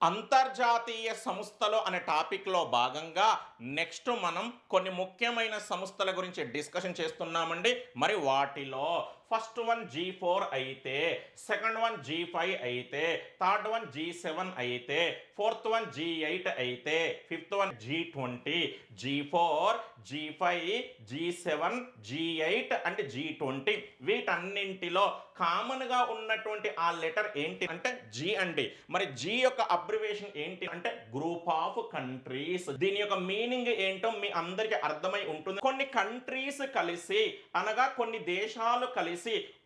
అంతర్జాతీయ సంస్థలు అనే టాపిక్లో భాగంగా నెక్స్ట్ మనం కొన్ని ముఖ్యమైన సంస్థల గురించి డిస్కషన్ చేస్తున్నామండి. మరి వాటిలో ఫస్ట్ వన్ G4 అయితే, సెకండ్ వన్ G5 అయితే, థర్డ్ వన్ G7 అయితే, ఫోర్త్ వన్ G8 అయితే, fifth one G20, G4, G5, G7, G8 and G20. వీటన్నింటిలో కామన్గా ఉన్నటువంటి ఆ లెటర్ ఏంటి అంటే G అండి. మరి G యొక్క అబ్రివేషన్ ఏంటి అంటే గ్రూప్ ఆఫ్ కంట్రీస్. దీని యొక్క మీనింగ్ ఏంటో మీ అందరికీ అర్థమై ఉంటుంది. కొన్ని కంట్రీస్ కలిసి అనగా కొన్ని దేశాలు కలిసి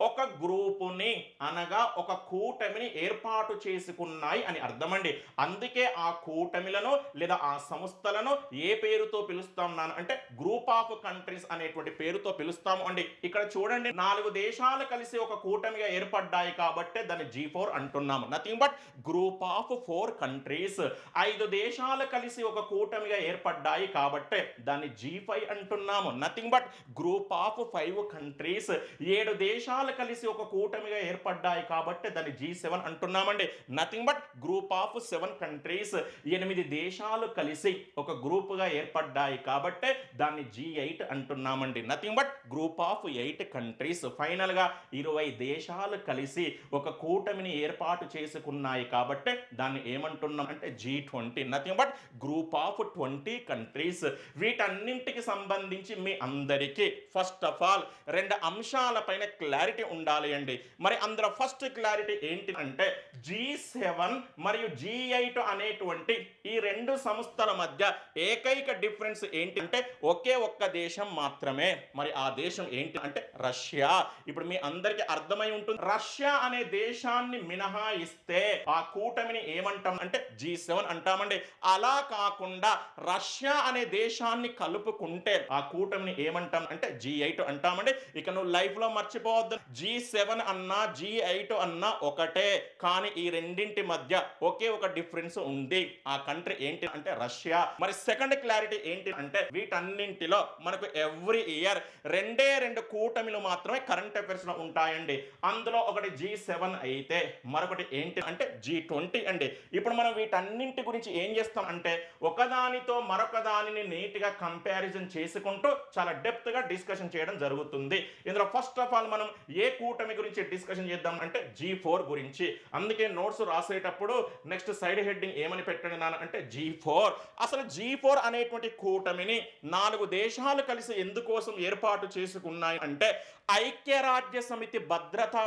ఒక గ్రూపుని అనగా ఒక కూటమిని ఏర్పాటు చేసుకున్నాయి అని అర్థమండి. అందుకే ఆ కూటమిలను లేదా ఆ సంస్థలను ఏ పేరుతో పిలుస్తాం అంటే గ్రూప్ ఆఫ్ కంట్రీస్ అనేటువంటి పేరుతో పిలుస్తాము అండి. ఇక్కడ చూడండి, 4 దేశాలు కలిసి ఒక కూటమిగా ఏర్పడ్డాయి కాబట్టి దాన్ని G4 అంటున్నాము. Nothing but group of 4 countries. 5 దేశాలు కలిసి ఒక కూటమిగా ఏర్పడ్డాయి కాబట్టి దాన్ని G5 అంటున్నాము. Nothing but group of 5 countries. 7 దేశాలు కలిసి ఒక కూటమిగా ఏర్పడ్డాయి కాబట్టి దాన్ని G7 అంటున్నామండి. Nothing but group of 7 countries. 8 దేశాలు కలిసి ఒక గ్రూపుగా ఏర్పడ్డాయి కాబట్టి దాన్ని G8 అంటున్నామండి. Nothing but group of 8 countries. Final గా 20 దేశాలు కలిసి ఒక కూటమిని ఏర్పాటు చేసుకున్నాయి కాబట్టి దాన్ని ఏమంటున్నాం అంటే G20. Nothing but group of 20 countries. వీటన్నింటికి సంబంధించి మీ అందరికీ ఫస్ట్ ఆఫ్ ఆల్ 2 అంశాలపైన క్లారిటీ ఉండాలి అండి. మరి అందులో ఫస్ట్ క్లారిటీ ఏంటి అంటే G7 మరియు G8 అనేటువంటి ఈ 2 సంస్థల మధ్య ఏకైక డిఫరెన్స్ ఏంటి అంటే ఒకే ఒక్క దేశం మాత్రమే. మరి ఆ దేశం ఏంటి అంటే రష్యా. ఇప్పుడు మీ అందరికీ అర్థమై ఉంటుంది. రష్యా అనే దేశాన్ని మినహాయిస్తే ఆ కూటమిని ఏమంటాం అంటే G7 అంటామండి. అలా కాకుండా రష్యా అనే దేశాన్ని కలుపుకుంటే ఆ కూటమిని ఏమంటాం అంటే G8 అంటామండి. ఇక నువ్వు లైఫ్ లో మర్చిపోవద్దు, G7 అన్నా G8 అన్నా ఒకటే, కానీ ఈ రెండింటి మధ్య ఒకే ఒక డిఫరెన్స్ ఉంది. ఆ కంట్రీ ఏంటి అంటే రష్యా. మరి సెకండ్ క్లారిటీ ఏంటి అంటే వీటన్నింటిలో మనకు ఎవ్రీ ఇయర్ 2 కూటమిలు మాత్రమే కరెంట్ అఫైర్స్ లో ఉంటాయండి. అందులో ఒకటి G7 అయితే మరొకటి ఏంటి అంటే G20 అండి. ఇప్పుడు మనం వీటన్నింటి గురించి ఏం చేస్తాం అంటే ఒకదానితో మరొక దానిని నీట్ గా కంపారిజన్ చేసుకుంటూ చాలా డెప్త్ గా డిస్కషన్ చేయడం జరుగుతుంది. ఇందులో ఫస్ట్ ఆఫ్ ఆల్ మనం ఏ కూటమి గురించి డిస్కషన్ చేద్దాం అంటే G4 గురించి. అందుకే నోట్స్ రాసేటప్పుడు నెక్స్ట్ సైడ్ హెడ్డింగ్ ఏమని పెట్టండి అంటే G4. అసలు G4 అనేటువంటి కూటమిని 4 దేశాలు కలిసి ఎందుకోసం ఏర్పాటు చేసుకున్నాయి అంటే ఐక్యరాజ్య సమితి భద్రతా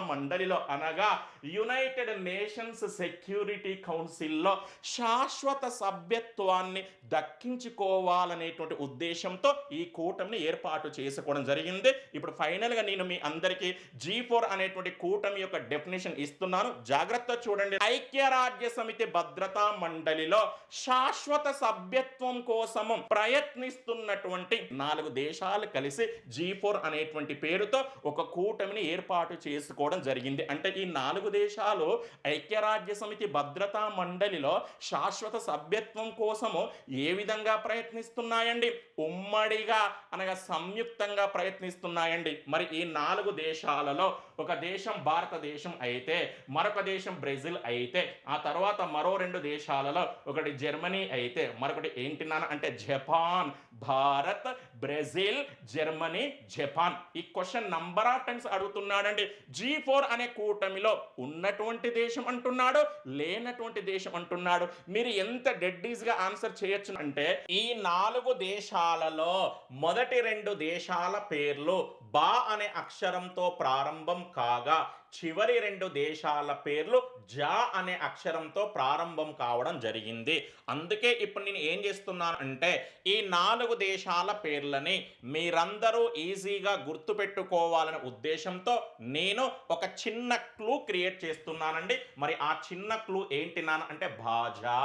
మండలిలో అనగా యునైటెడ్ నేషన్స్ సెక్యూరిటీ కౌన్సిల్లో శాశ్వత సభ్యత్వాన్ని దక్కించుకోవాలనేటువంటి ఉద్దేశంతో ఈ కూటమిని ఏర్పాటు చేసుకోవడం జరిగింది. ఇప్పుడు ఫైనల్ గా నేను మీ అందరికీ G4 అనేటువంటి కూటమి యొక్క డెఫినేషన్ ఇస్తున్నాను, జాగ్రత్త చూడండి. ఐక్యరాజ్య సమితి భద్రతా మండలిలో శాశ్వత సభ్యత్వం కోసము ప్రయత్నిస్తున్నటువంటి 4 దేశాలు కలిసి G4 అనేటువంటి పేరుతో ఒక కూటమిని ఏర్పాటు చేసుకోవడం జరిగింది. అంటే ఈ 4 దేశాలు ఐక్యరాజ్య సమితి భద్రతా మండలిలో శాశ్వత సభ్యత్వం కోసము ఏ విధంగా ప్రయత్నిస్తున్నాయండి? ఉమ్మడిగా అనగా సంయుక్తంగా ప్రయత్నిస్తున్నాయండి. మరి ఈ 4 దేశాలలో ఒక దేశం భారతదేశం అయితే, మరొక దేశం బ్రెజిల్ అయితే, ఆ తర్వాత మరో 2 దేశాలలో ఒకటి జర్మనీ అయితే, మరొకటి ఏంటి అంటే Japan. Bharat, Brazil, Germany, Japan. ఈ క్వశ్చన్ నంబర్ ఆఫ్ టైమ్స్ అడుగుతున్నాడండి. G4 అనే కూటమిలో ఉన్నటువంటి దేశం అంటున్నాడు, లేనటువంటి దేశం అంటున్నాడు. మీరు ఎంత డెడ్డీస్ గా ఆన్సర్ చేయొచ్చు అంటే ఈ 4 దేశాలలో మొదటి 2 దేశాల పేర్లు బా అనే అక్షరంతో ప్రారంభం కాగా చివరి 2 దేశాల పేర్లు జా అనే అక్షరంతో ప్రారంభం కావడం జరిగింది. అందుకే ఇప్పుడు నేను ఏం చేస్తున్నాను అంటే ఈ 4 దేశాల పేర్లని మీరందరూ ఈజీగా గుర్తుపెట్టుకోవాలనే ఉద్దేశంతో నేను ఒక చిన్న క్లూ క్రియేట్ చేస్తున్నానండి. మరి ఆ చిన్న క్లూ ఏంటి అంటే బాజా.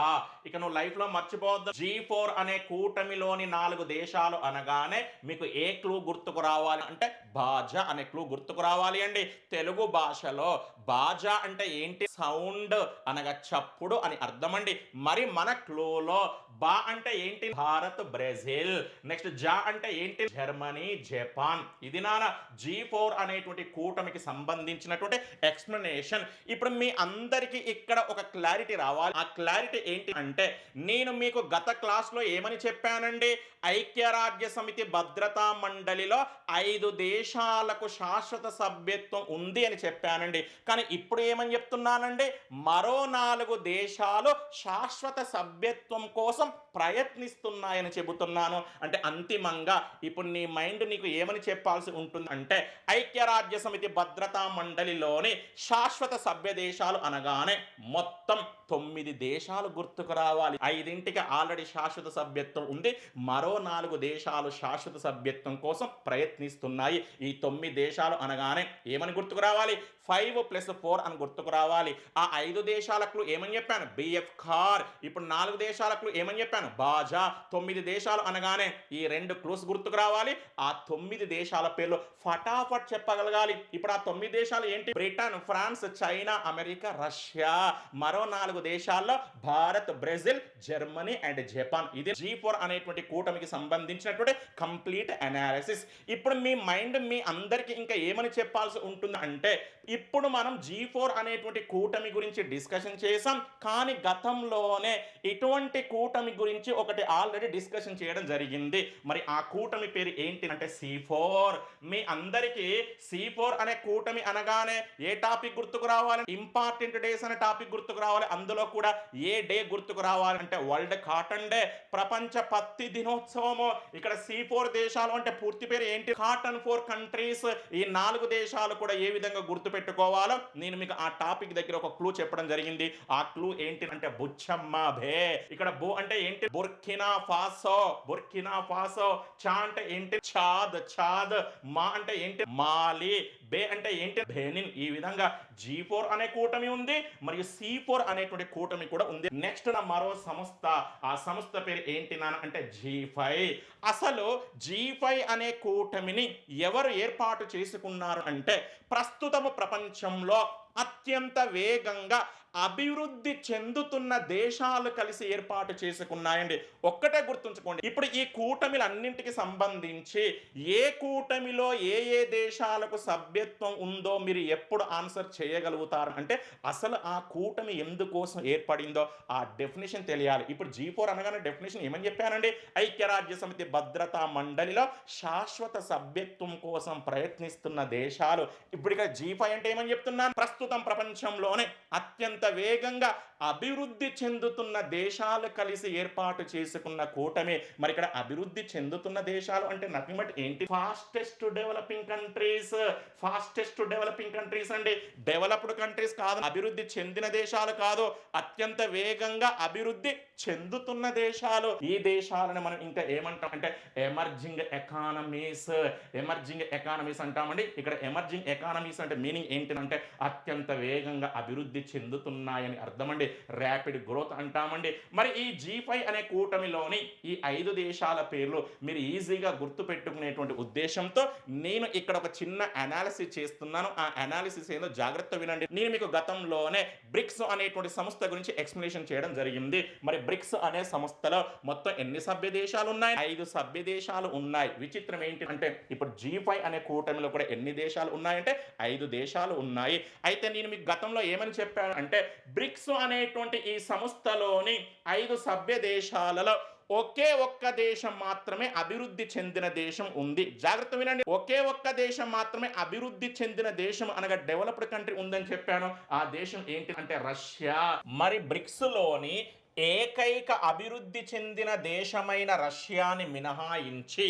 ఇక నువ్వు లైఫ్ లో మర్చిపోవద్దు, G4 అనే కూటమిలోని 4 దేశాలు అనగానే మీకు ఏ క్లూ గుర్తుకు రావాలి అంటే బాజా అనే క్లూ గుర్తుకు రావాలి అండి. తెలుగు భాషలో బాజా అంటే ఏంటి? సౌండ్ అనగా చప్పుడు అని అర్థమండి. మరి మన క్లూలో బా అంటే ఏంటి? భారత్ బ్రెజిల్. నెక్స్ట్ జా అంటే ఏంటి? Germany Japan. ఇది నాన్న G4 అనేటువంటి కూటమికి సంబంధించినటువంటి ఎక్స్ప్లెనేషన్. ఇప్పుడు మీ అందరికీ ఇక్కడ ఒక క్లారిటీ రావాలి. ఆ క్లారిటీ ఏంటి అంటే, నేను మీకు గత క్లాస్లో ఏమని చెప్పానండి? ఐక్యరాజ్య సమితి భద్రతా మండలిలో 5 దేశాలకు శాశ్వత సభ్యత్వం ఉంది అని చెప్పానండి. కానీ ఇప్పుడు ఏమని చెప్తున్నానండి? మరో 4 దేశాలు శాశ్వత సభ్యత్వం కోసం ప్రయత్నిస్తున్నాయని చెబుతున్నాను. అంటే అంతిమంగా ఇప్పుడు నీ మైండ్ నీకు ఏమని చెప్పాల్సి ఉంటుంది అంటే, ఐక్యరాజ్య సమితి భద్రతా మండలిలోని శాశ్వత సభ్య దేశాలు అనగానే మొత్తం 9 దేశాలు గుర్తుకు రావాలి. 5ంటికి ఆల్రెడీ శాశ్వత సభ్యత్వం ఉంది, మరో 4 దేశాలు శాశ్వత సభ్యత్వం కోసం ప్రయత్నిస్తున్నాయి. ఈ 9 దేశాలు అనగానే ఏమని గుర్తుకు రావాలి? 5 + 4 అని గుర్తుకు రావాలి. ఆ 5 దేశాలకు ఏమని చెప్పాను? బిఎఫ్ ఖార్. ఇప్పుడు 4 దేశాలకు ఏమని చెప్పాను? బాజా. 9 దేశాలు అనగానే ఈ 2 క్లూస్ గుర్తుకు రావాలి. ఆ 9 దేశాల పేర్లు ఫటాఫట్ చెప్పగలగాలి. ఇప్పుడు ఆ 9 దేశాలు ఏంటి? Britain, France, China, America, Russia. మరో 4 దేశాల్లో Bharat, Brazil, Germany and Japan. ఇది G4 అనేటువంటి కూటమికి సంబంధించినటువంటి కంప్లీట్ అనాలిసిస్. ఇప్పుడు మీ మైండ్ మీ అందరికీ ఇంకా ఏమని చెప్పాల్సి ఉంటుంది అంటే, ఇప్పుడు మనం G4 అనేటువంటి కూటమి గురించి డిస్కషన్ చేసాం, కానీ గతంలోనే ఇటువంటి కూటమి గురించి ఒకటి ఆల్రెడీ డిస్కషన్ చేయడం జరిగింది. మరి ఆ కూటమి పేరు ఏంటి అంటే C4. మీ అందరికీ C4 అనే కూటమి అనగానే ఏ టాపిక్ గుర్తుకు రావాలి? ఇంపార్టెంట్ డేస్ అనే టాపిక్ గుర్తుకు రావాలి. అందులో కూడా ఏ డే గుర్తుకు రావాలి అంటే వరల్డ్ కాటన్ డే, ప్రపంచ పత్తి దినోత్సవము. ఇక్కడ C4 దేశాలు అంటే పూర్తి పేరు ఏంటి? Cotton 4 countries. ఈ 4 దేశాలు కూడా ఏ విధంగా గుర్తు పెట్టుకోవాలో నేను మీకు ఆ టాపిక్ దగ్గర ఒక క్లూ చెప్పడం జరిగింది. ఆ క్లూ ఏంటి అంటే బుచ్చమ్మ బే. ఇక్కడ బో అంటే ఏంటి? Burkina Faso. Burkina Faso. చా అంటే ఏంటి? చాద్. చాద్. మా అంటే ఏంటి? మాలి. బే అంటే ఏంటి? బెనిన్. ఈ విధంగా G4 అనే కూటమి ఉంది, మరియు C4 అనేటువంటి కూటమి కూడా ఉంది. నెక్స్ట్ మరో సంస్థ. ఆ సంస్థ పేరు ఏంటి నాన్న అంటే G5. అసలు G5 అనే కూటమిని ఎవరు ఏర్పాటు చేసుకున్నారు అంటే, ప్రస్తుతము ప్రపంచంలో అత్యంత వేగంగా అభివృద్ధి చెందుతున్న దేశాలు కలిసి ఏర్పాటు చేసుకున్నాయండి. ఒక్కటే గుర్తుంచుకోండి, ఇప్పుడు ఈ కూటమిలన్నింటికి సంబంధించి ఏ కూటమిలో ఏ ఏ దేశాలకు సభ్యత్వం ఉందో మీరు ఎప్పుడు ఆన్సర్ చేయగలుగుతారు అంటే, అసలు ఆ కూటమి ఎందుకోసం ఏర్పడిందో ఆ డెఫినేషన్ తెలియాలి. ఇప్పుడు G4 అనగానే డెఫినేషన్ ఏమని చెప్పానండి? ఐక్యరాజ్య సమితి భద్రతా మండలిలో శాశ్వత సభ్యత్వం కోసం ప్రయత్నిస్తున్న దేశాలు. ఇప్పుడు ఇక్కడ G5 అంటే ఏమని చెప్తున్నాను? ప్రస్తుతం ప్రపంచంలోనే అత్యంత వేగంగా అభివృద్ధి చెందుతున్న దేశాలు కలిసి ఏర్పాటు చేసుకున్న కూటమి. మరి ఇక్కడ అభివృద్ధి చెందుతున్న దేశాలు అంటే నథింగ్ బట్ ఏంటి? Fastest developing countries. Fastest developing countries అండి. డెవలప్డ్ కంట్రీస్ కాదు, అభివృద్ధి చెందిన దేశాలు కాదు, అత్యంత వేగంగా అభివృద్ధి చెందుతున్న దేశాలు. ఈ దేశాలను మనం ఇంకా ఏమంటాం అంటే ఎమర్జింగ్ ఎకానమీస్. ఎమర్జింగ్ ఎకానమీస్ అంటామండి. ఇక్కడ ఎమర్జింగ్ ఎకానమీస్ అంటే మీనింగ్ ఏంటంటే అత్యంత వేగంగా అభివృద్ధి చెందుతున్నాయని అర్థమండి. ర్యాపిడ్ గ్రోత్ అంటామండి. మరి ఈ G5 అనే కూటమిలోని ఈ 5 దేశాల పేర్లు మీరు ఈజీగా గుర్తు పెట్టుకునేటువంటి ఉద్దేశంతో నేను ఇక్కడ ఒక చిన్న అనాలిసిస్ చేస్తున్నాను. ఆ అనాలిసిస్ ఏదో జాగ్రత్త వినండి. నేను మీకు గతంలోనే బ్రిక్స్ అనేటువంటి సంస్థ గురించి ఎక్స్ప్లెనేషన్ చేయడం జరిగింది. మరి బ్రిక్స్ అనే సంస్థలో మొత్తం ఎన్ని సభ్య దేశాలు ఉన్నాయి? 5 సభ్య దేశాలు ఉన్నాయి. విచిత్రం ఏంటి అంటే, ఇప్పుడు G5 అనే కూటమిలో కూడా ఎన్ని దేశాలు ఉన్నాయంటే 5 దేశాలు ఉన్నాయి. అయితే నేను మీకు గతంలో ఏమని చెప్పాను అంటే, బ్రిక్స్ అనేటువంటి ఈ సంస్థలోని 5 సభ్య దేశాలలో ఒకే ఒక్క దేశం మాత్రమే అభివృద్ధి చెందిన దేశం ఉంది. జాగ్రత్త వినండి, ఒకే ఒక్క దేశం మాత్రమే అభివృద్ధి చెందిన దేశం అనగా డెవలప్డ్ కంట్రీ ఉందని చెప్పాను. ఆ దేశం ఏంటి అంటే రష్యా. మరి బ్రిక్స్ లోని ఏకైక అభివృద్ధి చెందిన దేశమైన రష్యాని మినహాయించి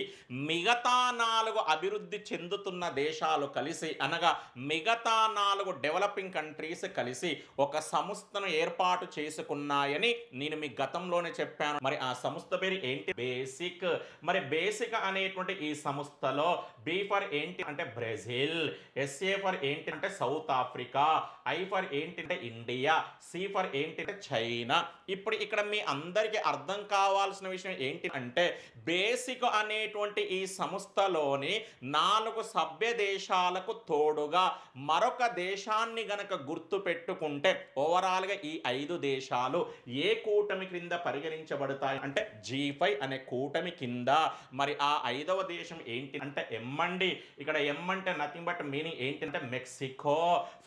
మిగతా 4 అభివృద్ధి చెందుతున్న దేశాలు కలిసి అనగా మిగతా 4 డెవలపింగ్ కంట్రీస్ కలిసి ఒక సంస్థను ఏర్పాటు చేసుకున్నాయని నేను మీ గతంలోనే చెప్పాను. మరి ఆ సంస్థ పేరు ఏంటి? బేసిక్. మరి బేసిక్ అనేటువంటి ఈ సంస్థలో బి ఫర్ ఏంటి అంటే బ్రెజిల్, ఎస్ఏ ఫర్ ఏంటి అంటే సౌత్ ఆఫ్రికా, ఐ ఫర్ ఏంటి అంటే ఇండియా, సి ఫర్ ఏంటి అంటే చైనా. ఇప్పుడు ఇక్కడ మీ అందరికీ అర్థం కావాల్సిన విషయం ఏంటి అంటే బేసిక్ అనేటువంటి ఈ సంస్థలోని 4 సభ్య దేశాలకు తోడుగా మరొక దేశాన్ని గనక గుర్తు పెట్టుకుంటే ఓవరాల్గా ఈ 5 దేశాలు ఏ కూటమి క్రింద పరిగణించబడతాయి అంటే G5 అనే కూటమి కింద. మరి ఆ 5వ దేశం ఏంటి అంటే ఎం అండి. ఇక్కడ ఎం అంటే నథింగ్ బట్ మీనింగ్ ఏంటి అంటే మెక్సికో.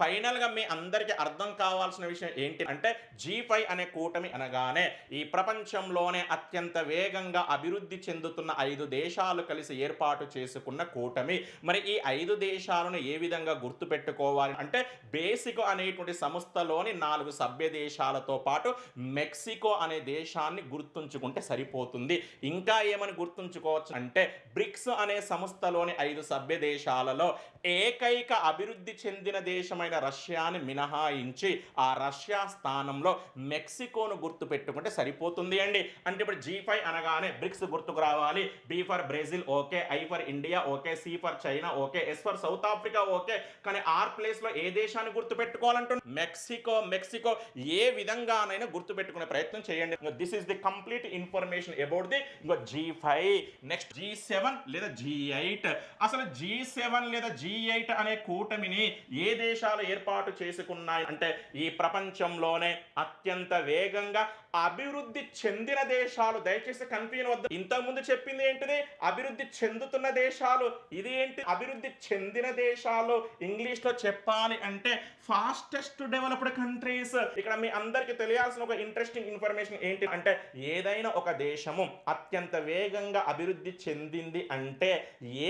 ఫైనల్ గా మీ అందరికీ అర్థం కావాల్సిన విషయం ఏంటి అంటే G5 అనే కూటమి అనగానే ఈ ప్రపంచంలోనే అత్యంత వేగంగా అభివృద్ధి చెందుతున్న 5 దేశాలు కలిసి ఏర్పాటు చేసుకున్న కూటమి. మరి ఈ 5 దేశాలను ఏ విధంగా గుర్తు పెట్టుకోవాలి అంటే బేసిక్ అనేటువంటి సంస్థలోని 4 సభ్య దేశాలతో పాటు మెక్సికో అనే దేశాన్ని గుర్తుంచుకుంటే సరిపోతుంది. ఇంకా ఏమని గుర్తుంచుకోవచ్చు అంటే బ్రిక్స్ అనే సంస్థలోని 5 సభ్య దేశాలలో ఏకైక అభివృద్ధి చెందిన దేశమైన రష్యాని మినహాయించి ఆ రష్యా స్థానంలో మెక్సికోను గుర్తు పెట్టుకుంటే సరిపోతుంది అండి. అంటే ఇప్పుడు G5 అనగానే బ్రిక్స్ గుర్తుకు రావాలి. B for Brazil okay, I for India okay, C for China okay, S for South Africa okay. కానీ ఆర్ ప్లేస్ లో ఏ దేశాన్ని గుర్తు పెట్టుకోవాలంటే మెక్సికో. మెక్సికో ఏ విధంగానైనా గుర్తు పెట్టుకునే ప్రయత్నం చేయండి. This is the complete information about the G5. Next G7 లేదా G8. అసలు G7 లేదా G8 అనే కూటమిని ఏ దేశాలు ఏర్పాటు చేసుకున్నాయి అంటే ఈ ప్రపంచంలోనే అత్యంత వేగంగా అభివృద్ధి చెందిన దేశాలు. దయచేసి కన్ఫ్యూజన్ వద్దు. ఇంతకుముందు చెప్పింది ఏంటిది అభివృద్ధి చెందుతున్న దేశాలు, ఇది ఏంటి అభివృద్ధి చెందిన దేశాలు. ఇంగ్లీష్ లో చెప్పాలి అంటే ఫాస్టెస్ట్ డెవలప్డ్ కంట్రీస్. ఇక్కడ మీ అందరికీ తెలియాల్సిన ఒక ఇంట్రెస్టింగ్ ఇన్ఫర్మేషన్ ఏంటి అంటే ఏదైనా ఒక దేశము అత్యంత వేగంగా అభివృద్ధి చెందింది అంటే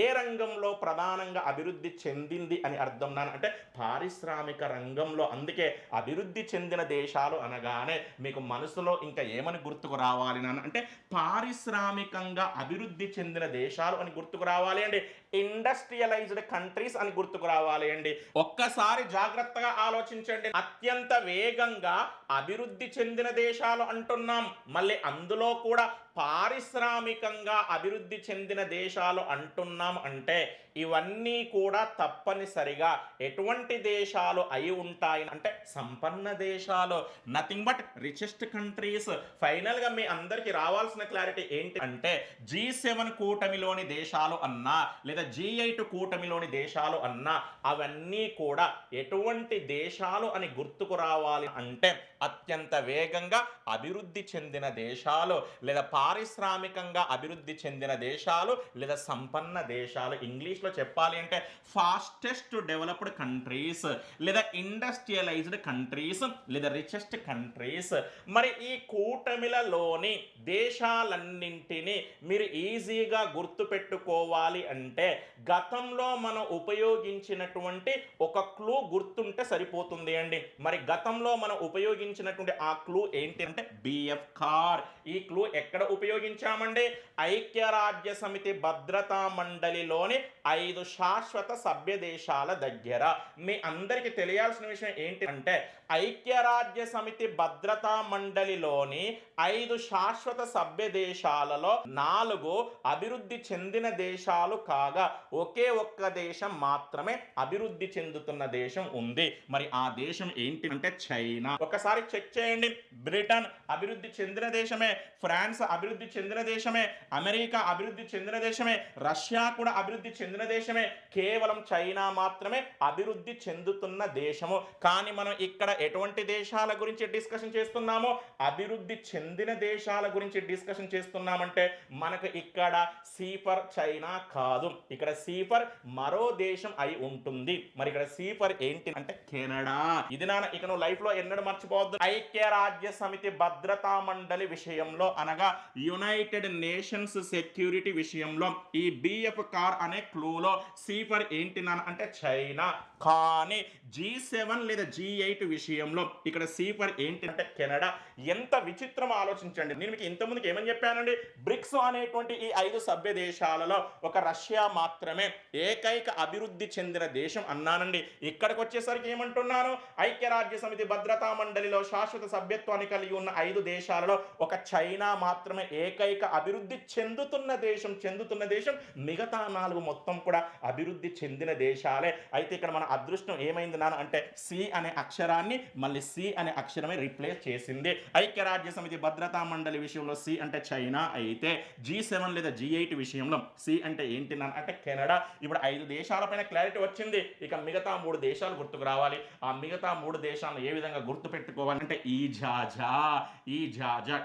ఏ రంగంలో ప్రధానంగా అభివృద్ధి చెందింది అని అర్థం అంటే పారిశ్రామిక రంగంలో. అందుకే అభివృద్ధి చెందిన దేశాలు అనగానే మీకు మనసులో ఇంకా ఏమని గుర్తుకు రావాలి అంటే పారిశ్రామికంగా అభివృద్ధి చెందిన దేశాలు అని గుర్తుకు రావాలి అండి. ఇండస్ట్రియలైజ్డ్ కంట్రీస్ అని గుర్తుకు రావాలి అండి. ఒక్కసారి జాగ్రత్తగా ఆలోచించండి. అత్యంత వేగంగా అభివృద్ధి చెందిన దేశాలు అంటున్నాం, మళ్ళీ అందులో కూడా పారిశ్రామికంగా అభివృద్ధి చెందిన దేశాలు అంటున్నాం అంటే ఇవన్నీ కూడా తప్పనిసరిగా ఎటువంటి దేశాలు అయి ఉంటాయి అంటే సంపన్న దేశాలు, nothing but richest countries. Final గా మీ అందరికి రావాల్సిన క్లారిటీ ఏంటి అంటే G7 కూటమిలోని దేశాలు అన్నా లేదా G8 కూటమిలోని దేశాలు అన్నా అవన్నీ కూడా ఎటువంటి దేశాలు అని గుర్తుకు రావాలి అంటే అత్యంత వేగంగా అభివృద్ధి చెందిన దేశాలు లేదా పారిశ్రామికంగా అభివృద్ధి చెందిన దేశాలు లేదా సంపన్న దేశాలు. ఇంగ్లీష్లో చెప్పాలి అంటే ఫాస్టెస్ట్ డెవలప్డ్ కంట్రీస్ లేదా ఇండస్ట్రియలైజ్డ్ కంట్రీస్ లేదా రిచెస్ట్ కంట్రీస్. మరి ఈ కూటమిలలోని దేశాలన్నింటినీ మీరు ఈజీగా గుర్తుపెట్టుకోవాలి అంటే గతంలో మనం ఉపయోగించినటువంటి ఒక క్లూ గుర్తుంటే సరిపోతుంది అండి. మరి గతంలో మనం ఉపయోగించినటువంటి ఆ క్లూ ఏంటి అంటే బిఎఫ్ కార్. ఈ క్లూ ఎక్కడ ఉపయోగించామండి? ఐక్యరాజ్య సమితి భద్రతా మండలిలోని 5 శాశ్వత సభ్య దేశాల దగ్గర. మీ అందరికీ తెలియాల్సిన విషయం ఏంటి అంటే ఐక్యరాజ్య సమితి భద్రతా మండలిలోని 5 శాశ్వత సభ్య దేశాలలో 4 అభివృద్ధి చెందిన దేశాలు కాగా ఒకే ఒక్క దేశం మాత్రమే అభివృద్ధి చెందుతున్న దేశం ఉంది. మరి ఆ దేశం ఏంటి అంటే చైనా. ఒకసారి చెక్ చేయండి. బ్రిటన్ అభివృద్ధి చెందిన దేశమే, ఫ్రాన్స్ అభివృద్ధి చెందిన దేశమే, అమెరికా అభివృద్ధి చెందిన దేశమే, రష్యా కూడా అభివృద్ధి చెందిన దేశమే. కేవలం చైనా మాత్రమే అభివృద్ధి చెందుతున్న దేశము. కానీ మనం ఇక్కడ ఎటువంటి దేశాల గురించి డిస్కషన్ చేస్తున్నామో అభివృద్ధి చెందిన దేశాల గురించి డిస్కషన్ చేస్తున్నామంటే మనకు ఇక్కడ సీఫర్ చైనా కాదు, ఇక్కడ సీఫర్ మరో దేశం అయి ఉంటుంది. మరి ఇక్కడ సీఫర్ ఏంటి అంటే కెనడా. ఇది నాన్న ఇక నువ్వు లైఫ్ లో ఎన్నడూ మర్చిపోవద్దు. ఐక్యరాజ్య సమితి భద్రతా మండలి విషయంలో అనగా యునైటెడ్ నేషన్స్ సెక్యూరిటీ విషయంలో ఈ బిఎఫ్ కార్ అనే క్లూలో సీఫర్ ఏంటి నాన్న అంటే చైనా. కానీ G7 లేదా G8 విషయంలో ఇక్కడ సీఫర్ ఏంటి అంటే కెనడా. ఎంత విచిత్రం ఆలోచించండి. నేను మీకు ఇంతకుముందుకు ఏమని చెప్పానండి? బ్రిక్స్ అనేటువంటి ఈ 5 సభ్య దేశాలలో ఒక రష్యా మాత్రమే ఏకైక అభివృద్ధి చెందిన దేశం అన్నానండి. ఇక్కడికి వచ్చేసరికి ఏమంటున్నాను? ఐక్యరాజ్య సమితి భద్రతా మండలిలో శాశ్వత సభ్యత్వాన్ని కలిగి ఉన్న 5 దేశాలలో ఒక చైనా మాత్రమే ఏకైక అభివృద్ధి చెందుతున్న దేశం. మిగతా 4 మొత్తం కూడా అభివృద్ధి చెందిన దేశాలే. అయితే ఇక్కడ మనం అదృష్టం ఏమైంది నాన్న అంటే సి అనే అక్షరాన్ని మళ్ళీ సి అనే అక్షరమే రిప్లేస్ చేసింది. ఐక్యరాజ్య సమితి భద్రతా మండలి విషయంలో సి అంటే చైనా అయితే G7 లేదా G8 విషయంలో సి అంటే ఏంటి నాన్న అంటే కెనడా. ఇప్పుడు 5 దేశాలపైన క్లారిటీ వచ్చింది. ఇక మిగతా 3 దేశాలు గుర్తుకు రావాలి. ఆ మిగతా 3 దేశాలను ఏ విధంగా గుర్తు పెట్టుకోవాలి అంటే ఈ జాజా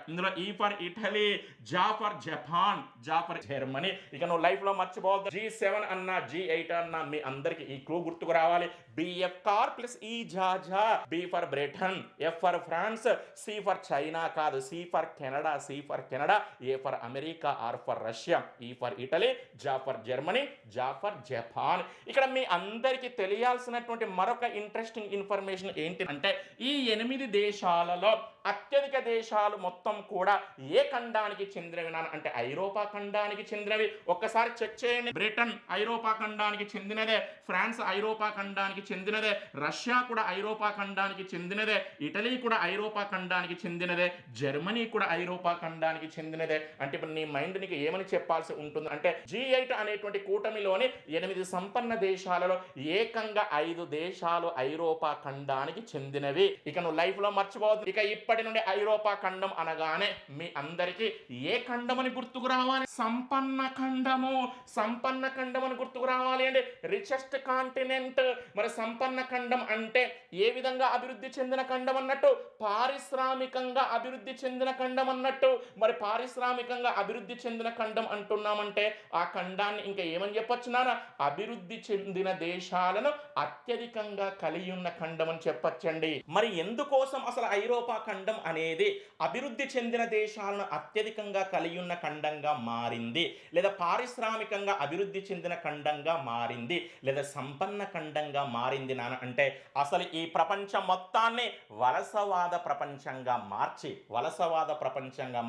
ఇందులో ఈ ఫర్ ఇటలీ, జా ఫర్ జపాన్, జా ఫర్ జర్మనీ. ఇక నువ్వు లైఫ్ లో మర్చిపోవద్దు G7 అన్నా G8 అన్నా మీ అందరికి ఈ క్లూ గుర్తుకు రావాలి. బిఎఫ్ కార్ ప్లస్ ఈ జాజా, B for Britain, F for France, C for China కాదు, C for Canada, C for Canada, A for America, R for Russia, E for Italy, జా for Germany, జా for Japan. ఇక్కడ మీ అందరికీ తెలియాల్సినటువంటి మరొక interesting information ఏంటి అంటే ఈ 8 దేశాలలో అత్యధిక దేశాలు మొత్తం కూడా ఏ ఖండానికి చెందినవి అంటే ఐరోపా ఖండానికి చెందినవి. ఒక్కసారి చెక్ చేయండి. బ్రిటన్ ఐరోపా ఖండానికి చెందినదే, ఫ్రాన్స్ ఐరోపా ఖండానికి చెందినదే, రష్యా కూడా ఐరోపా ఖండానికి చెందినదే, ఇటలీ కూడా ఐరోపా ఖండానికి చెందినదే, జర్మనీ కూడా ఐరోపా ఖండానికి చెందినదే. అంటే ఇప్పుడు నీ మైండ్ నీకు ఏమని చెప్పాల్సి ఉంటుంది అంటే G8 అనేటువంటి కూటమిలోని 8 సంపన్న దేశాలలో ఏకంగా 5 దేశాలు ఐరోపా ఖండానికి చెందినవి. ఇక నువ్వు లైఫ్ లో మర్చిపోవద్దు. ఇక ఇప్పటి నుండి ఐరోపా ఖండం అనగానే మీ అందరికీ ఏ ఖండం అని గుర్తుకు రావాలి? సంపన్న ఖండము. సంపన్న ఖండం అని గుర్తుకు రావాలి అంటే రిచెస్ట్ కాంటినెంట్. మరి సంపన్న ఖండం అంటే ఏ విధంగా అభివృద్ధి చెందిన ఖండం అన్నట్టు? పారిశ్రామికంగా అభివృద్ధి చెందిన ఖండం అన్నట్టు. మరి పారిశ్రామికంగా అభివృద్ధి చెందిన ఖండం అంటున్నామంటే ఆ ఖండాన్ని ఇంకా ఏమని చెప్పొచ్చు నాన్న? అభివృద్ధి చెందిన దేశాలను అత్యధికంగా కలిగి ఉన్న ఖండం అని చెప్పొచ్చండి. మరి ఎందుకోసం అసలు ఐరోపా ఖండం అనేది అభివృద్ధి చెందిన దేశాలను అత్యధికంగా కలిగి ఉన్న ఖండంగా మారింది, లేదా పారిశ్రామికంగా అభివృద్ధి చెందిన ఖండంగా మారింది, లేదా సంపన్న ఖండంగా మారింది నాన్న అంటే అసలు ఈ ప్రపంచం మొత్తాన్ని వలసవాద ప్రపంచంగా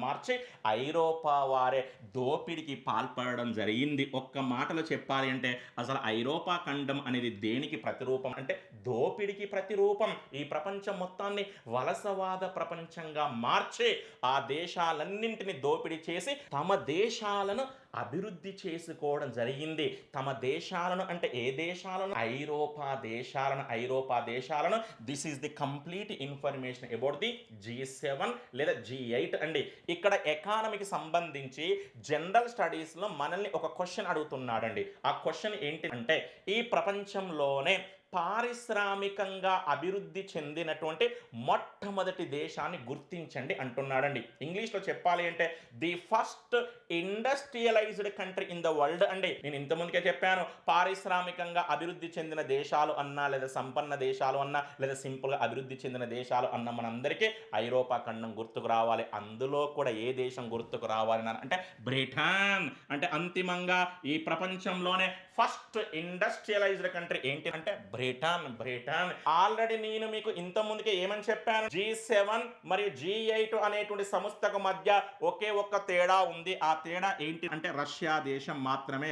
మార్చి ఐరోపా వారే దోపిడికి పాల్పడడం జరిగింది. ఒక్క మాటలో చెప్పాలి అంటే అసలు ఐరోపా ఖండం అనేది దేనికి ప్రతిరూపం అంటే దోపిడికి ప్రతిరూపం. ఈ ప్రపంచం మొత్తాన్ని వలసవాద ప్రపంచంగా మార్చి ఆ దేశాలన్నింటినీ దోపిడీ చేసి తమ దేశాలను అభివృద్ధి చేసుకోవడం జరిగింది. తమ దేశాలను అంటే ఏ దేశాలను? ఐరోపా దేశాలను. This is the complete information about the G7 లేదా G8 అండి. ఇక్కడ ఎకానమీకి సంబంధించి జనరల్ స్టడీస్లో మనల్ని ఒక క్వశ్చన్ అడుగుతున్నాడండి. ఆ క్వశ్చన్ ఏంటి అంటే ఈ ప్రపంచంలోనే పారిశ్రామికంగా అభివృద్ధి చెందినటువంటి మొట్టమొదటి దేశాన్ని గుర్తించండి అంటున్నాడండి. ఇంగ్లీష్లో చెప్పాలి అంటే the first industrialised country in the world అండి. నేను ఇంతకుముందుకే చెప్పాను, పారిశ్రామికంగా అభివృద్ధి చెందిన దేశాలు అన్నా, లేదా సంపన్న దేశాలు అన్నా, లేదా సింపుల్గా అభివృద్ధి చెందిన దేశాలు అన్న మనందరికీ ఐరోపా ఖండం గుర్తుకు రావాలి. అందులో కూడా ఏ దేశం గుర్తుకు రావాలి అంటే బ్రిటన్. అంటే అంతిమంగా ఈ ప్రపంచంలోనే ఫస్ట్ ఇండస్ట్రియలైజ్డ్ కంట్రీ ఏంటి అంటే బ్రిటన్. ఆల్రెడీ నేను మీకు ఇంత ముందుకే ఏమని చెప్పాను? G7 మరియు G8 అనేటువంటి సంస్థకు మధ్య ఒకే ఒక్క తేడా ఉంది. ఆ తేడా ఏంటి అంటే రష్యా దేశం మాత్రమే.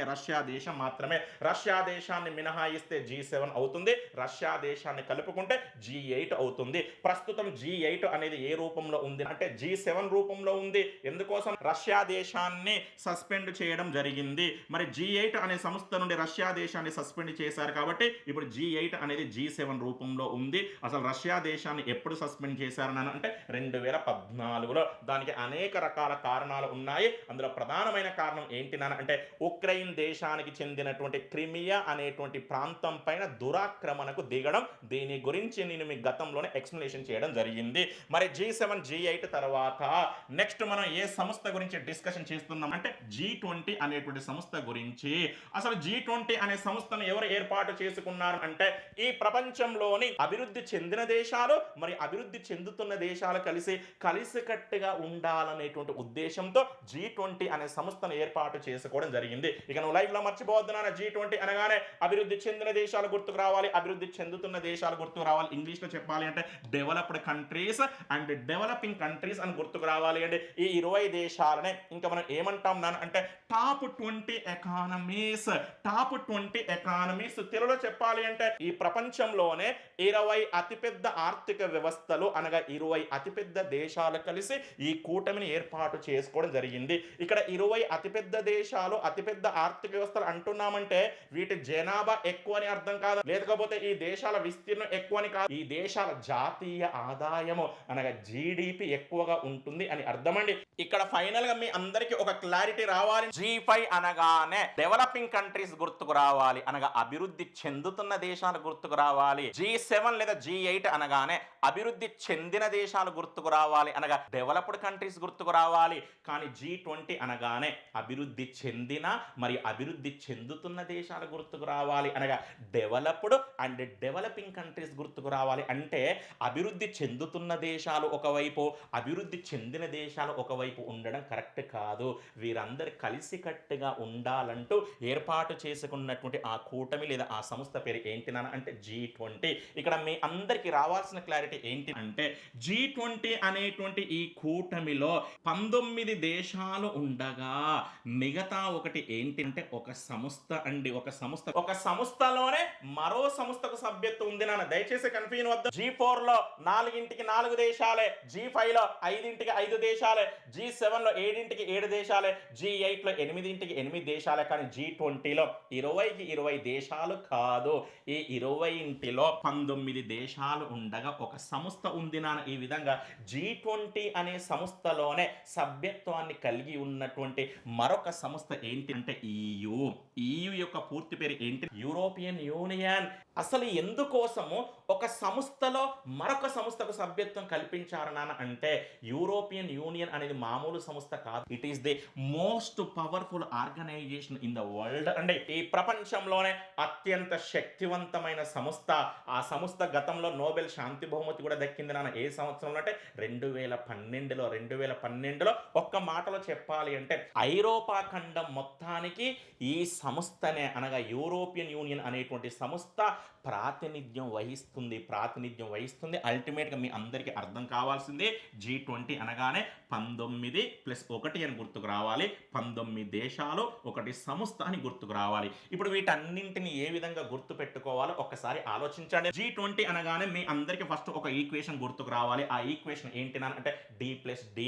రష్యా దేశాన్ని మినహాయిస్తే G7 అవుతుంది, రష్యా దేశాన్ని కలుపుకుంటే G8 అవుతుంది. ప్రస్తుతం G8 అనేది ఏ రూపంలో ఉంది అంటే G7 రూపంలో ఉంది. ఎందుకోసం? రష్యా దేశాన్ని సస్పెండ్ చేయడం జరిగింది. మరి G8 అనే సంస్థ నుండి రష్యా దేశాన్ని సస్పెండ్ చేశారు కాబట్టి ఇప్పుడు G8 అనేది G7 రూపంలో ఉంది. అసలు రష్యా దేశాన్ని ఎప్పుడు సస్పెండ్ చేశారని అంటే 2014లో. దానికి అనేక రకాల కారణాలు ఉన్నాయి. అందులో ప్రధానమైన కారణం ఏంటి అంటే ఉక్రెయిన్ దేశానికి చెందినటువంటి క్రిమియా అనేటువంటి ప్రాంతం పైన దురాక్రమణకు దిగడం. దీని గురించి నేను మీ గతంలోనే ఎక్స్ప్లెనేషన్ చేయడం జరిగింది. మరి G7 G8 తర్వాత నెక్స్ట్ మనం ఏ సంస్థ గురించి డిస్కషన్ చేస్తున్నాం అంటే G20 అనేటువంటి సంస్థ గురించి. అసలు G20 అనే సంస్థను ఎవరు ఏర్పాటు చేసుకున్నారు అంటే ఈ ప్రపంచంలోని అభివృద్ధి చెందిన దేశాలు మరి అభివృద్ధి చెందుతున్న దేశాలు కలిసికట్టుగా ఉండాలనేటువంటి ఉద్దేశంతో G20 అనే సంస్థను ఏర్పాటు చేసుకోవడం జరిగింది. ఇక నువ్వు లైఫ్ లో మర్చిపోవద్దు నాన్న, G20 అనగానే అభివృద్ధి చెందిన దేశాలు గుర్తుకు రావాలి, అభివృద్ధి చెందుతున్న దేశాలు గుర్తుకు రావాలి. ఇంగ్లీష్ లో చెప్పాలి అంటే developed countries and developing countries అని గుర్తుకు రావాలి. అంటే ఈ 20 దేశాలనే ఇంకా మనం ఏమంటాం నాన్న అంటే టాప్ 20 ఎకానమీస్. తెలుగులో చెప్పాలి అంటే ఈ ప్రపంచంలోనే 20 అతిపెద్ద ఆర్థిక వ్యవస్థలు అనగా 20 అతిపెద్ద దేశాలు కలిసి ఈ కూటమిని ఏర్పాటు చేసుకోవడం జరిగింది. ఇక్కడ 20 అతిపెద్ద దేశాలు, అతిపెద్ద ఆర్థిక వ్యవస్థలు అంటున్నామంటే వీటి జనాభా ఎక్కువ అని అర్థం కాదు, లేకపోతే ఈ దేశాల విస్తీర్ణం ఎక్కువ అని కాదు, ఈ దేశాల జాతీయ ఆదాయము అనగా జీడిపి ఎక్కువగా ఉంటుంది అని అర్థమండి. ఇక్కడ ఫైనల్ గా మీ అందరికి ఒక క్లారిటీ రావాలి. G5 అనగానే డెవలపింగ్ కంట్రీస్ గుర్తుకు రావాలి, అనగా అభివృద్ధి చెందుతున్న దేశాలు గుర్తుకు రావాలి. G7 లేదా G8 అనగానే అభివృద్ధి చెందిన దేశాలు గుర్తుకు రావాలి, అనగా డెవలప్డ్ కంట్రీస్ గుర్తుకు రావాలి. కానీ G20 అనగానే అభివృద్ధి చెందిన మరియు అభివృద్ధి చెందుతున్న దేశాలు గుర్తుకు రావాలి, అనగా డెవలప్డ్ అండ్ డెవలపింగ్ కంట్రీస్ గుర్తుకు రావాలి. అంటే అభివృద్ధి చెందుతున్న దేశాలు ఒకవైపు, అభివృద్ధి చెందిన దేశాలు ఒకవైపు ఉండడం కరెక్ట్ కాదు. వీరందరూ కలిసికట్టుగా ఉండాలంటూ ఏర్పాటు చేసుకున్నటువంటి ఆ కూటమి లేదా ఆ సంస్థ పేరు ఏంటి నాన్న అంటే G20. ఇక్కడ మీ అందరికీ రావాల్సిన క్లారిటీ ఏంటి అంటే G20 అనేటువంటి ఈ కూటమిలో 19 దేశాలు ఉండగా మిగతా ఒకటి ఏంటి అంటే ఒక సంస్థ అండి. ఒక సంస్థలోనే మరో సంస్థకు సభ్యత్వం ఉంది నాన్న, దయచేసి కన్ఫ్యూజన్ వద్ద. G4 లో 4కి 4 దేశాలే, G5 లో 5కి 5 దేశాలే, G7 లో 7కి 7 దేశాలే, G8 లో 8కి 8 దేశాలే. కానీ G20 లో 20కి 20 దేశాలు కాదు. ఈ 20లో 19 దేశాలు ఉండగా ఒక సంస్థ ఉంది నాన్న. ఈ విధంగా G20 అనే సంస్థలోనే సభ్యత్వాన్ని కలిగి ఉన్నటువంటి మరొక సంస్థ ఏంటి అంటే EU. EU యొక్క పూర్తి పేరు ఏంటి? European union. అసలు ఎందుకోసము ఒక సంస్థలో మరొక సంస్థకు సభ్యత్వం కల్పించారు నాన్న అంటే యూరోపియన్ యూనియన్ అనేది మామూలు సంస్థ కాదు. It is the most powerful organisation in the world అండి. ఈ ప్రపంచంలోనే అత్యంత శక్తివంతమైన సంస్థ. ఆ సంస్థ గతంలో నోబెల్ శాంతి బహుమతి కూడా దక్కింది నాన్న. ఏ సంవత్సరంలో అంటే 2012లో ఒక్క మాటలో చెప్పాలి అంటే ఐరోపా ఖండం మొత్తానికి ఈ సంస్థనే అనగా యూరోపియన్ యూనియన్ అనేటువంటి సంస్థ ప్రాతినిధ్యం వహిస్తుంది. అల్టిమేట్గా మీ అందరికీ అర్థం కావాల్సిందే G20 అనగానే 19+1 అని గుర్తుకు రావాలి. 19 దేశాలు ఒకటి సంస్థ అని గుర్తుకు రావాలి. ఇప్పుడు వీటన్నింటిని ఏ విధంగా గుర్తు పెట్టుకోవాలో ఒక్కసారి ఆలోచించండి. G20 అనగానే మీ అందరికీ ఫస్ట్ ఒక ఈక్వేషన్ గుర్తుకు రావాలి. ఆ ఈక్వేషన్ ఏంటి అంటే D+D.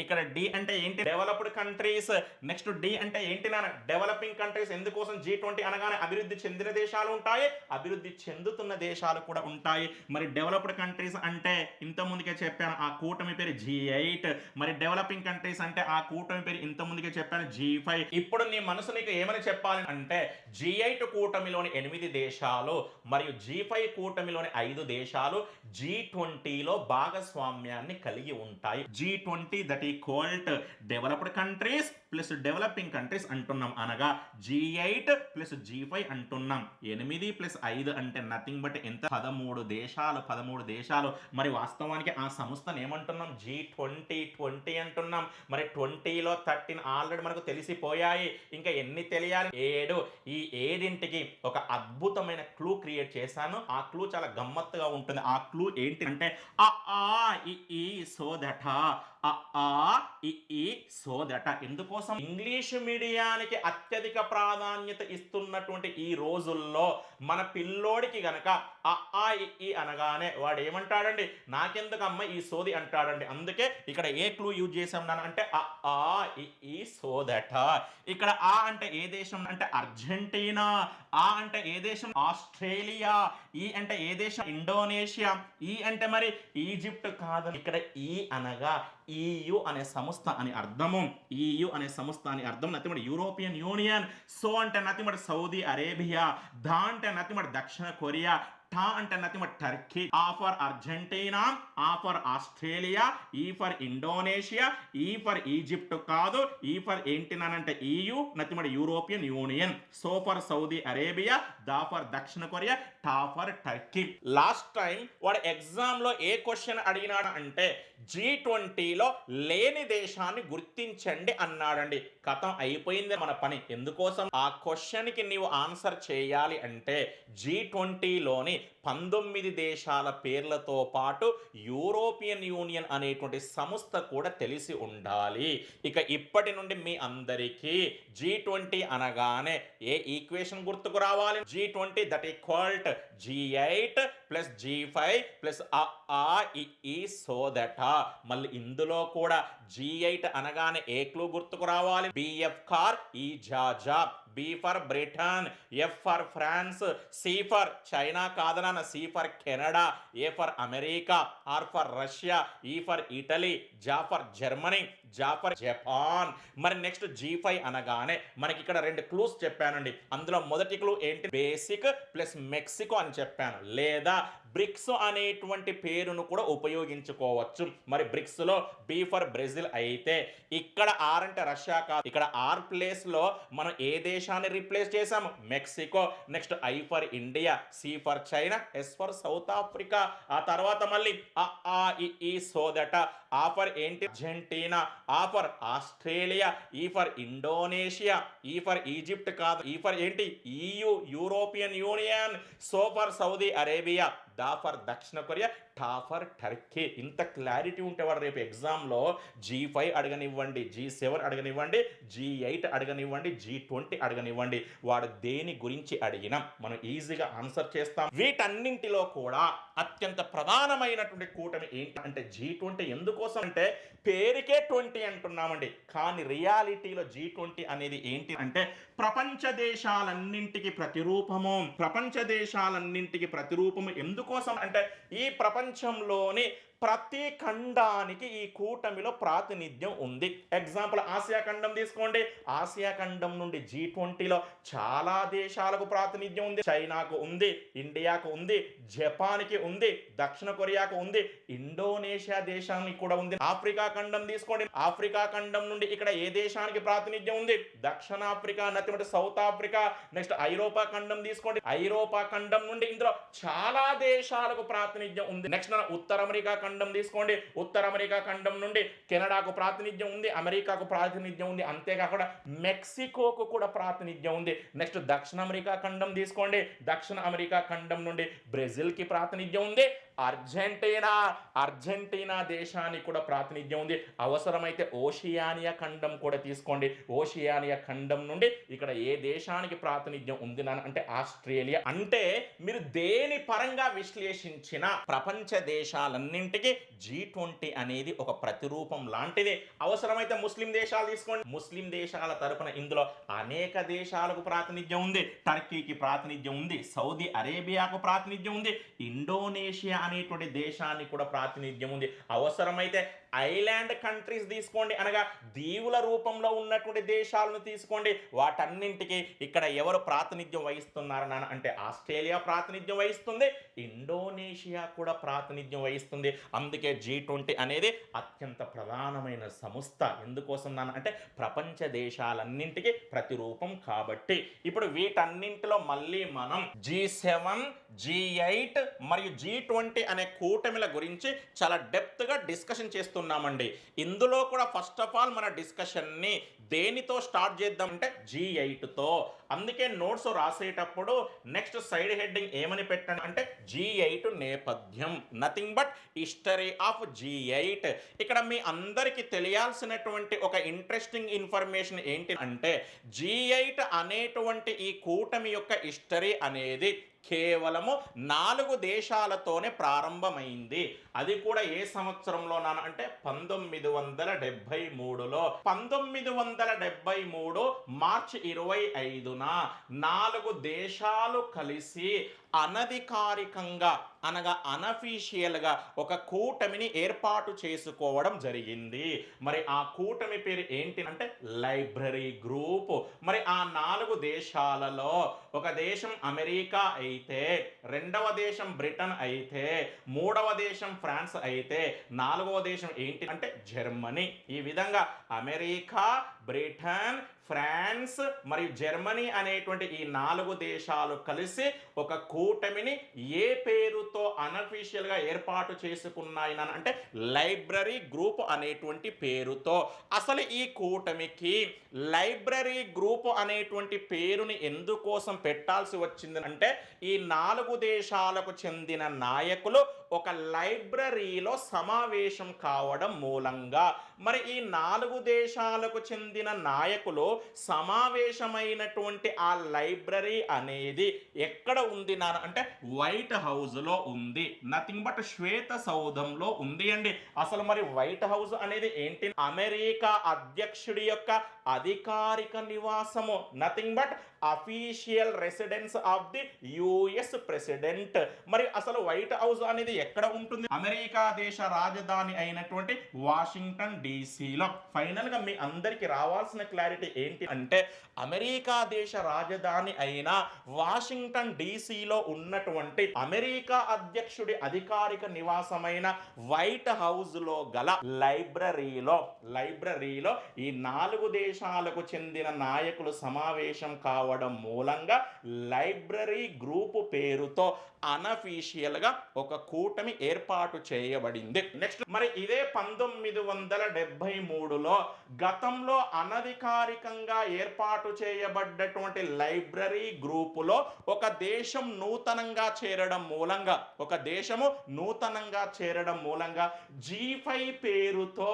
ఇక్కడ D అంటే ఏంటి? Developed countries. నెక్స్ట్ D అంటే ఏంటి నాన్న? Developing countries. ఎందుకోసం? G20 అనగానే అభివృద్ధి చెందిన దేశాలు ఉంటాయి, అభివృద్ధి చెందుతున్న దేశాలు కూడా ఉంటాయి. మరి డెవలప్డ్ కంట్రీస్ అంటే ఇంత ముందుకే చెప్పాను ఆ కూటమి పేరు G8. మరి డెవలపింగ్ కంట్రీస్ అంటే ఆ కూటమి పేరు ఇంత ముందుకే చెప్పాను G5. ఇప్పుడు నీ మనసు నీకు ఏమని చెప్పాలి అంటే G8 కూటమిలోని 8 దేశాలు మరియు G5 కూటమిలోని 5 దేశాలు G20లో భాగస్వామ్యాన్ని కలిగి ఉంటాయి. G20 that equal to developed countries plus developing countries అంటున్నాం, అనగా G8 ప్లస్ G5 అంటున్నాం. 8+5 అంటే నథింగ్ బట్ ఎంత? 13 దేశాలు. మరి వాస్తవానికి ఆ సంస్థను ఏమంటున్నాం? G20 అంటున్నాం. మరి 20లో 13 ఆల్రెడీ మనకు తెలిసిపోయాయి. ఇంకా ఎన్ని తెలియాలి? 7. ఈ 7కి ఒక అద్భుతమైన క్లూ క్రియేట్ చేశాను. ఆ క్లూ చాలా గమ్మత్తుగా ఉంటుంది. ఆ క్లూ ఏంటి అంటే సోదట. ఎందుకోసం? ఇంగ్లీష్ మీడియానికి అత్యధిక ప్రాధాన్యత ఇస్తున్నటువంటి ఈ రోజుల్లో మన పిల్లోడికి గనక అనగానే వాడు ఏమంటాడండి? నాకెందుకు అమ్మ ఈ సోది అంటాడండి. అందుకే ఇక్కడ ఏ క్లూ యూజ్ చేసాం అంటే సోదట. ఇక్కడ ఆ అంటే ఏ దేశం అంటే అర్జెంటీనా. ఆ అంటే ఏ దేశం? ఆస్ట్రేలియా. ఈ అంటే ఏ దేశం? ఇండోనేషియా. ఈ అంటే మరి ఈజిప్ట్ కాదు. ఇక్కడ ఈ అనగా EU అనే సంస్థ అని అర్థము. EU అనే సంస్థ అని అర్థం నథింగ్ బట్ యూరోపియన్ యూనియన్. సో అంటే నథింగ్ బట్ సౌదీ అరేబియా. దా అంటే నథింగ్ బట్ దక్షిణ కొరియా. టా అంటే నథింగ్ బట్ టర్కీ. ఆ ఫర్ అర్జెంటీనా, ఆ ఫర్ ఆస్ట్రేలియా, ఈ ఫర్ ఇండోనేషియా, ఈ ఫర్ ఈజిప్ట్ కాదు. ఈ ఫర్ ఏంటి అంటే EU nothing but European Union. సో ఫర్ సౌదీ అరేబియా, దా ఫర్ దక్షిణ కొరియా, టా ఫర్ టర్కీ. లాస్ట్ టైం వాడు ఎగ్జామ్ లో ఏ క్వశ్చన్ అడిగినాడు అంటే G20లో లేని దేశాన్ని గుర్తించండి అన్నాడండి. కథం అయిపోయింది మన పని. ఎందుకోసం? ఆ క్వశ్చన్ కి నీవు ఆన్సర్ చేయాలి అంటే G20లోని 19 దేశాల పేర్లతో పాటు యూరోపియన్ యూనియన్ అనేటువంటి సంస్థ కూడా తెలిసి ఉండాలి. ఇక ఇప్పటి నుండి మీ అందరికీ G20 అనగానే ఏ ఈక్వేషన్ గుర్తుకు రావాలి? G20 that equal to G8 plus G5 plus ఆ ఈ సో దట. మళ్ళీ ఇందులో కూడా G8 అనగానే ఏ క్లూ గుర్తుకు రావాలి? BF కార్ ఈ జాజా, B for Britain, F for France, C for China కాదన, C for Canada, A for America, R for Russia, E for Italy, జా ఫర్ జర్మనీ, జా ఫర్ జపాన్. మరి నెక్స్ట్ G5 అనగానే మనకి ఇక్కడ రెండు క్లూస్ చెప్పానండి. అందులో మొదటి క్లూ ఏంటి? బేసిక్ ప్లస్ మెక్సికో అని చెప్పాను, లేదా బ్రిక్స్ అనేటువంటి పేరును కూడా ఉపయోగించుకోవచ్చు. మరి బ్రిక్స్ లో బి ఫర్ బ్రెజిల్ అయితే ఇక్కడ ఆర్ అంటే రష్యా కాదు, ఇక్కడ ఆర్ ప్లేస్ లో మనం ఏ దేశాన్ని రీప్లేస్ చేసాము? Mexico. Next I for India, C for China, S for South Africa. ఆ తర్వాత మళ్ళీ ఈ సో దట. ఆ ఫర్ ఏంటి? అర్జెంటీనా. ఆ ఫర్ ఆస్ట్రేలియా, ఈ ఫర్ ఇండోనేషియా, ఈ ఫర్ ఈజిప్ట్ కాదు, ఈ ఫర్ ఏంటి? EU European Union. సో ఫర్ సౌదీ అరేబియా, దా ఫర్ దక్షిణ కొరియా, టా ఫర్ టర్కీ. ఇంత క్లారిటీ ఉంటే వాడు రేపు ఎగ్జామ్లో G5 అడగనివ్వండి, G7 అడగనివ్వండి, G8 అడగనివ్వండి, G20 అడగనివ్వండి, వాడు దేని గురించి అడిగినా మనం ఈజీగా ఆన్సర్ చేస్తాం. వీటన్నింటిలో కూడా అత్యంత ప్రధానమైనటువంటి కూటమి ఏంటి అంటే G20. ఎందుకోసం అంటే పేరుకే 20 అంటున్నామండి, కానీ రియాలిటీలో G20 అనేది ఏంటి అంటే ప్రపంచ దేశాలన్నింటికి ప్రతిరూపము. ప్రపంచ దేశాలన్నింటికి ప్రతిరూపము ఎందుకోసం అంటే ఈ ప్రపంచంలోని ప్రతి ఖండానికి ఈ కూటమిలో ప్రాతినిధ్యం ఉంది. ఎగ్జాంపుల్ ఆసియా ఖండం తీసుకోండి. ఆసియా ఖండం నుండి G20లో చాలా దేశాలకు ప్రాతినిధ్యం ఉంది. చైనాకు ఉంది, ఇండియాకు ఉంది, జపాన్కి ఉంది, దక్షిణ కొరియాకు ఉంది, ఇండోనేషియా దేశానికి కూడా ఉంది. ఆఫ్రికా ఖండం తీసుకోండి. ఆఫ్రికా ఖండం నుండి ఇక్కడ ఏ దేశానికి ప్రాతినిధ్యం ఉంది? దక్షిణాఫ్రికా, నథింగ్ సౌత్ ఆఫ్రికా. నెక్స్ట్ ఐరోపా ఖండం తీసుకోండి. ఐరోపా ఖండం నుండి ఇందులో చాలా దేశాలకు ప్రాతినిధ్యం ఉంది. నెక్స్ట్ ఉత్తర అమెరికా ఖండం తీసుకోండి. ఉత్తర అమెరికా ఖండం నుండి కెనడాకు ప్రాతినిధ్యం ఉంది, అమెరికాకు ప్రాతినిధ్యం ఉంది, అంతేకాకుండా మెక్సికోకు కూడా ప్రాతినిధ్యం ఉంది. నెక్స్ట్ దక్షిణ అమెరికా ఖండం తీసుకోండి. దక్షిణ అమెరికా ఖండం నుండి బ్రెజిల్కి ప్రాతినిధ్యం ఉంది, అర్జెంటీనా దేశానికి కూడా ప్రాతినిధ్యం ఉంది. అవసరమైతే ఓషియానియా ఖండం కూడా తీసుకోండి. ఓషియానియా ఖండం నుండి ఇక్కడ ఏ దేశానికి ప్రాతినిధ్యం ఉంది అంటే ఆస్ట్రేలియా. అంటే మీరు దేని పరంగా విశ్లేషించిన ప్రపంచ దేశాలన్నింటికి G20 అనేది ఒక ప్రతిరూపం లాంటిది. అవసరమైతే ముస్లిం దేశాలు తీసుకోండి. ముస్లిం దేశాల తరపున ఇందులో అనేక దేశాలకు ప్రాతినిధ్యం ఉంది. టర్కీకి ప్రాతినిధ్యం ఉంది, సౌదీ అరేబియాకు ప్రాతినిధ్యం ఉంది, ఇండోనేషియా అనేటువంటి దేశానికి కూడా ప్రాతినిధ్యం ఉంది. అవసరమైతే ఐలాండ్ కంట్రీస్ తీసుకోండి, అనగా దీవుల రూపంలో ఉన్నటువంటి దేశాలను తీసుకోండి. వాటన్నింటికి ఇక్కడ ఎవరు ప్రాతినిధ్యం వహిస్తున్నారు అంటే ఆస్ట్రేలియా ప్రాతినిధ్యం వహిస్తుంది, ఇండోనేషియా కూడా ప్రాతినిధ్యం వహిస్తుంది. అందుకే G20 అనేది అత్యంత ప్రధానమైన సంస్థ. ఎందుకోసం అంటే ప్రపంచ దేశాలన్నింటికి ప్రతిరూపం కాబట్టి. ఇప్పుడు వీటన్నింటిలో మళ్ళీ మనం G7, G8 మరియు G20 అనే కూటమిల గురించి చాలా డెప్త్గా డిస్కషన్ చేస్తున్నామండి. ఇందులో కూడా ఫస్ట్ ఆఫ్ ఆల్ మన డిస్కషన్ని దేనితో స్టార్ట్ చేద్దామంటే G8తో. అందుకే నోట్స్ రాసేటప్పుడు నెక్స్ట్ సైడ్ హెడ్డింగ్ ఏమని పెట్టండి అంటే G8 నేపథ్యం, nothing but history of G8. ఇక్కడ మీ అందరికీ తెలియాల్సినటువంటి ఒక ఇంట్రెస్టింగ్ ఇన్ఫర్మేషన్ ఏంటి అంటే G8 అనేటువంటి ఈ కూటమి యొక్క హిస్టరీ అనేది కేవలము 4 దేశాలతోనే ప్రారంభమైంది. అది కూడా ఏ సంవత్సరంలో అంటే 1973లో. 1973 మార్చి 25న 4 దేశాలు కలిసి అనధికారికంగా అనగా అనఫీషియల్గా ఒక కూటమిని ఏర్పాటు చేసుకోవడం జరిగింది. మరి ఆ కూటమి పేరు ఏంటి అంటే లైబ్రరీ గ్రూప్. మరి ఆ 4 దేశాలలో ఒక దేశం అమెరికా అయితే, రెండవ దేశం బ్రిటన్ అయితే, మూడవ దేశం ఫ్రాన్స్ అయితే, నాలుగవ దేశం ఏంటి అంటే జర్మనీ. ఈ విధంగా అమెరికా, బ్రిటన్, ఫ్రాన్స్ మరియు జర్మనీ అనేటువంటి ఈ 4 దేశాలు కలిసి ఒక కూటమిని ఏ పేరుతో అనఫీషియల్గా ఏర్పాటు చేసుకున్నాయి అంటే లైబ్రరీ గ్రూప్ అనేటువంటి పేరుతో. అసలు ఈ కూటమికి లైబ్రరీ గ్రూప్ అనేటువంటి పేరుని ఎందుకోసం పెట్టాల్సి వచ్చింది అంటే ఈ 4 దేశాలకు చెందిన నాయకులు ఒక లైబ్రరీలో సమావేశం కావడం మూలంగా. మరి ఈ 4 దేశాలకు చెందిన నాయకులు సమావేశమైనటువంటి ఆ లైబ్రరీ అనేది ఎక్కడ ఉంది నాన్న అంటే వైట్ హౌస్ లో ఉంది. నథింగ్ బట్ శ్వేత సౌధంలో ఉంది అండి. అసలు మరి వైట్ హౌస్ అనేది ఏంటి? అమెరికా అధ్యక్షుడి యొక్క అధికారిక నివాసము. Nothing but official residence of the US president. మరి అసలు వైట్ హౌస్ అనేది ఎక్కడ ఉంటుంది? అమెరికా దేశ రాజధాని అయినటువంటి వాషింగ్టన్ డీసీలో. ఫైనల్ గా మీ అందరికి రావాల్సిన క్లారిటీ ఏంటి అంటే అమెరికా దేశ రాజధాని అయిన వాషింగ్టన్ డీసీలో ఉన్నటువంటి అమెరికా అధ్యక్షుడి అధికారిక నివాసమైన వైట్ హౌస్ లో గల లైబ్రరీలో ఈ 4 దేశాలకు చెందిన నాయకులు సమావేశం కావడం మూలంగా లైబ్రరీ గ్రూపు పేరుతో అనఫీషియల్ గా ఒక కూటమి ఏర్పాటు చేయబడింది. నెక్స్ట్ మరి ఇదే 1973లో గతంలో అనధికారికంగా ఏర్పాటు చేయబడ్డటువంటి లైబ్రరీ గ్రూపులో ఒక దేశం నూతనంగా చేరడం మూలంగా G5 పేరుతో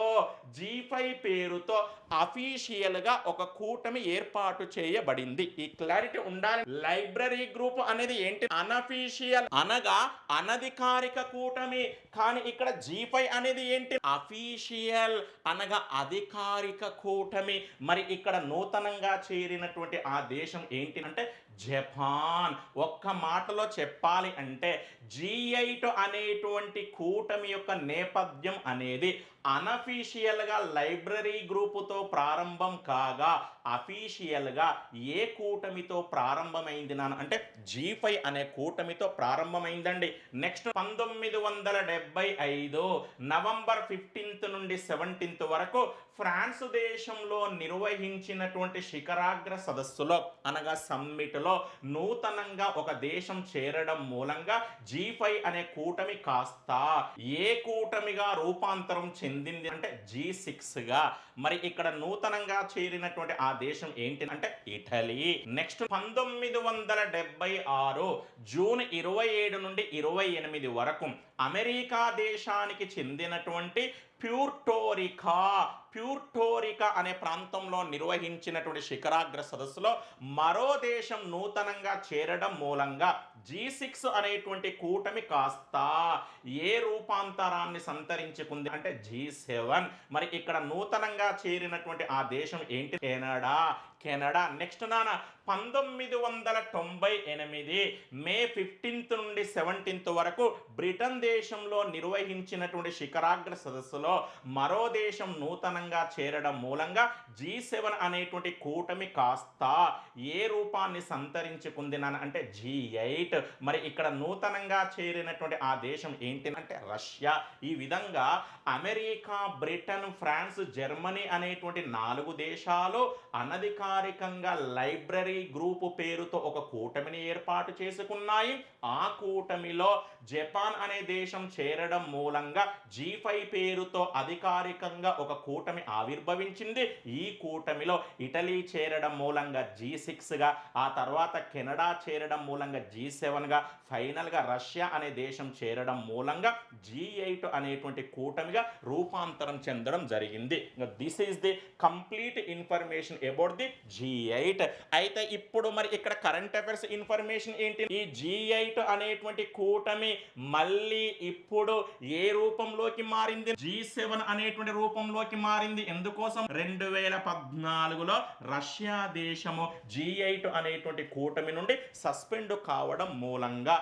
అఫీషియల్ గా ఒక కూటమి ఏర్పాటు చేయబడింది. ఈ క్లారిటీ ఉండాలి. లైబ్రరీ గ్రూప్ అనేది ఏంటి? అనఫీషియల్ అనగా అనధికారిక కూటమి. కానీ ఇక్కడ G5 అనేది ఏంటి? అఫీషియల్ అనగా అధికారిక కూటమి. మరి ఇక్కడ నూతనంగా చేరినటువంటి ఆ దేశం ఏంటి అంటే జపాన్. ఒక్క మాటలో చెప్పాలి అంటే G8 అనేటువంటి కూటమి యొక్క నేపథ్యం అనేది అనఫీషియల్ గా లైబ్రరీ గ్రూపుతో ప్రారంభం కాగా అఫీషియల్ గా ఏ కూటమితో ప్రారంభమైంది నాన్న అంటే G5 అనే కూటమితో ప్రారంభమైందండి. నెక్స్ట్ 1975 నవంబర్ 15 నుండి 17 వరకు ఫ్రాన్స్ దేశంలో నిర్వహించినటువంటి శిఖరాగ్ర సదస్సులో అనగా సమ్మిట్లో నూతనంగా ఒక దేశం చేరడం మూలంగా G5 అనే కూటమి కాస్త ఏ కూటమిగా రూపాంతరం చెందింది అంటే G6 గా. మరి ఇక్కడ నూతనంగా చేరినటువంటి ఆ దేశం ఏంటి అంటే ఇటలీ. నెక్స్ట్ 1976 జూన్ 27 నుండి 28 వరకు అమెరికా దేశానికి చెందినటువంటి ప్యూర్టోరికా అనే ప్రాంతంలో నిర్వహించినటువంటి శిఖరాగ్ర సదస్సులో మరో దేశం నూతనంగా చేరడం మూలంగా G6 అనేటువంటి కూటమి కాస్త ఏ రూపాంతరాన్ని సంతరించుకుంది అంటే G7. మరి ఇక్కడ నూతనంగా చేరినటువంటి ఆ దేశం ఏంటి? కెనడా. నెక్స్ట్ నాన్న 1998 మే 15 నుండి 17 వరకు బ్రిటన్ దేశంలో నిర్వహించినటువంటి శిఖరాగ్ర సదస్సులో మరో దేశం నూతనంగా చేరడం మూలంగా G7 అనేటువంటి కూటమి కాస్త ఏ రూపాన్ని సంతరించుకుంది నాన్న అంటే G8. మరి ఇక్కడ నూతనంగా చేరినటువంటి ఆ దేశం ఏంటి అంటే రష్యా. ఈ విధంగా అమెరికా, బ్రిటన్, ఫ్రాన్స్, జర్మనీ అనేటువంటి 4 దేశాలు అనధికారికంగా లైబ్రరీ గ్రూపు పేరుతో ఒక కూటమిని ఏర్పాటు చేసుకున్నాయి. ఆ కూటమిలో జపాన్ అనే దేశం చేరడం మూలంగా G5 పేరుతో అధికారికంగా ఒక కూటమి ఆవిర్భవించింది. ఈ కూటమిలో ఇటలీ చేరడం మూలంగా G6 గా, ఆ తర్వాత కెనడా చేరడం మూలంగా G7 గా, ఫైనల్ గా రష్యా అనే దేశం చేరడం మూలంగా G8 అనేటువంటి కూటమిగా రూపాంతరం చెందడం జరిగింది. This is the complete information about the G8. అయితే ఇప్పుడు మరి ఇక్కడ కరెంట్ అఫైర్స్ ఇన్ఫర్మేషన్ ఏంటి? ఈ G8 అనేటువంటి కూటమి మళ్ళీ ఇప్పుడు ఏ రూపంలోకి మారింది? G7 అనేటువంటి రూపంలోకి మారింది. ఎందుకోసం? 2014లో రష్యా దేశము G8 అనేటువంటి కూటమి నుండి సస్పెండ్ కావడం మూలంగా.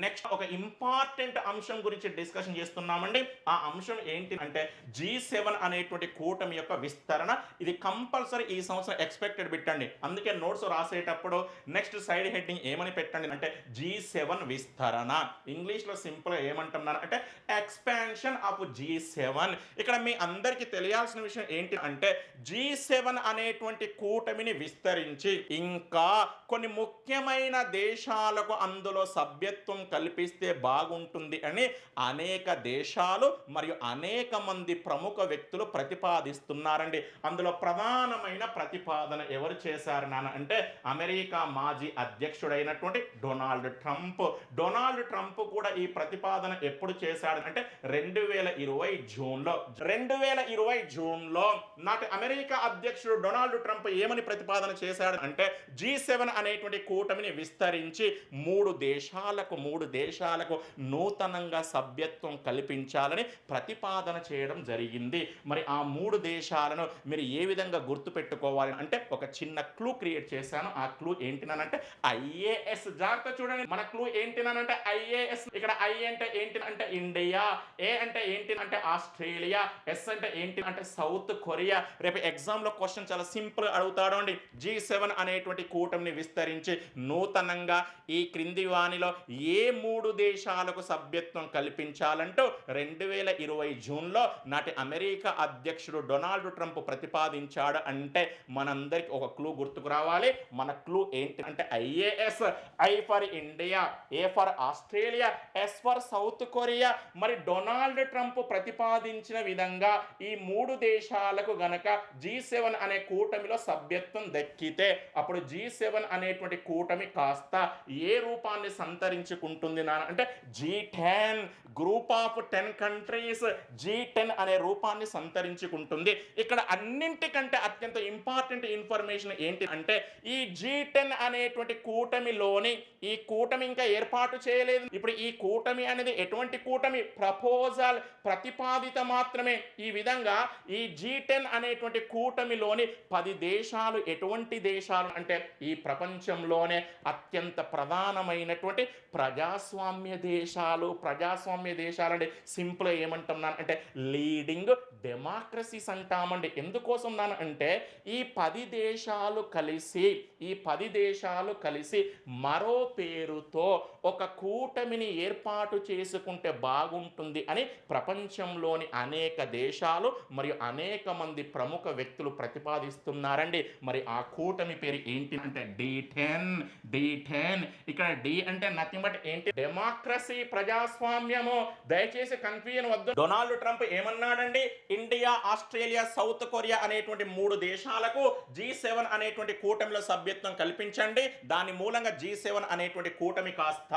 నెక్స్ట్ ఒక ఇంపార్టెంట్ అంశం గురించి డిస్కషన్ చేస్తున్నామండి. ఆ అంశం ఏంటి అంటే G7 అనేటువంటి కూటమి యొక్క విస్తరణ. ఇది కంపల్సరీ ఈ సంవత్సరం ఎక్స్పెక్టెడ్ పెట్టండి. అందుకే నోట్స్ రాసేటప్పుడు నెక్స్ట్ సైడ్ హెడ్డింగ్ ఏమని పెట్టండి అంటే G7 విస్తరణ. ఇంగ్లీష్లో సింపుల్గా ఏమంటున్నారు అంటే ఎక్స్పాన్షన్ ఆఫ్ G7. ఇక్కడ మీ అందరికీ తెలియాల్సిన విషయం ఏంటి అంటే G7 అనేటువంటి కూటమిని విస్తరించి ఇంకా కొన్ని ముఖ్యమైన దేశాలకు అందులో సభ్యత్వం సభ్యత్వం కల్పిస్తే బాగుంటుంది అని అనేక దేశాలు మరియు అనేక మంది ప్రముఖ వ్యక్తులు ప్రతిపాదిస్తున్నారండి. అందులో ప్రధానమైన ప్రతిపాదన ఎవరు చేశారు నాన్న అంటే అమెరికా మాజీ అధ్యక్షుడైనటువంటి డొనాల్డ్ ట్రంప్. డొనాల్డ్ ట్రంప్ కూడా ఈ ప్రతిపాదన ఎప్పుడు చేశాడు అంటే 2020 జూన్లో నాటి అమెరికా అధ్యక్షుడు డొనాల్డ్ ట్రంప్ ఏమని ప్రతిపాదన చేశాడు అంటే G7 అనేటువంటి కూటమిని విస్తరించి మూడు దేశాలకు నూతనంగా సభ్యత్వం కల్పించాలని ప్రతిపాదన చేయడం జరిగింది. మరి ఆ మూడు దేశాలను మీరు ఏ విధంగా గుర్తుపెట్టుకోవాలి అంటే ఒక చిన్న క్లూ క్రియేట్ చేశాను. ఆ క్లూ ఏంటినంటే ఐఏఎస్. జాగ్రత్త చూడండి, మన క్లూ ఏంటినంటే ఐఏఎస్. ఇక్కడ ఐ అంటే ఏంటి అంటే ఇండియా, ఏ అంటే ఏంటి అంటే ఆస్ట్రేలియా, ఎస్ అంటే ఏంటి అంటే సౌత్ కొరియా. రేపు ఎగ్జామ్ లో క్వశ్చన్ చాలా సింపుల్ అడుగుతాడు అండి. G7 అనేటువంటి కూటమిని విస్తరించి నూతనంగా ఈ క్రింది వానిలో ఏ మూడు దేశాలకు సభ్యత్వం కల్పించాలంటూ 2020 జూన్లో నాటి అమెరికా అధ్యక్షుడు డొనాల్డ్ ట్రంప్ ప్రతిపాదించాడు అంటే మనందరికి ఒక క్లూ గుర్తుకు రావాలి. మన క్లూ ఏంటి అంటే IAS. I for India, A for Australia, S for South Korea. మరి డొనాల్డ్ ట్రంప్ ప్రతిపాదించిన విధంగా ఈ మూడు దేశాలకు గనక G7 అనే కూటమిలో సభ్యత్వం దక్కితే అప్పుడు G7 అనేటువంటి కూటమి కాస్త ఏ రూపాన్ని సంతరించుకుంటుంది నాన్న అంటే G10, group of 10 countries, G10 అనే రూపాన్ని సంతరించుకుంటుంది. ఇక్కడ అన్నింటికంటే అత్యంత ఇంపార్టెంట్ ఇన్ఫర్మేషన్ ఏంటి అంటే ఈ G10 అనేటువంటి కూటమిలోని ఈ కూటమి ఇంకా ఏర్పాటు చేయలేదు. ఇప్పుడు ఈ కూటమి అనేది ఎటువంటి కూటమి? ప్రపోజల్, ప్రతిపాదిత మాత్రమే. ఈ విధంగా ఈ G10 అనేటువంటి కూటమిలోని 10 దేశాలు ఎటువంటి దేశాలు అంటే ఈ ప్రపంచంలోనే అత్యంత ప్రధానమైనటువంటి ప్రజాస్వామ్య దేశాలు. ప్రజాస్వామ్య దేశాలంటే సింపుల్ ఏమంటున్నాను అంటే లీడింగ్ డెమోక్రసీస్ అంటామండి. ఎందుకోసం నాన్న అంటే ఈ 10 దేశాలు కలిసి మరో పేరుతో ఒక కూటమిని ఏర్పాటు చేసుకుంటే బాగుంటుంది అని ప్రపంచంలోని అనేక దేశాలు మరియు అనేక మంది ప్రముఖ వ్యక్తులు ప్రతిపాదిస్తున్నారండి. మరి ఆ కూటమి పేరు ఏంటి అంటే D10. ఇక్కడ డి అంటే నథింగ్ బట్ ఏంటి? డెమోక్రసీ, ప్రజాస్వామ్యము. దయచేసి కన్ఫ్యూజన్ వద్దు. డొనాల్డ్ ట్రంప్ ఏమన్నాడండి? ఇండియా, ఆస్ట్రేలియా, సౌత్ కొరియా అనేటువంటి మూడు దేశాలకు G7 అనేటువంటి కూటమిలో సభ్యత్వం కల్పించండి. దాని మూలంగా G7 అనేటువంటి కూటమి కాస్త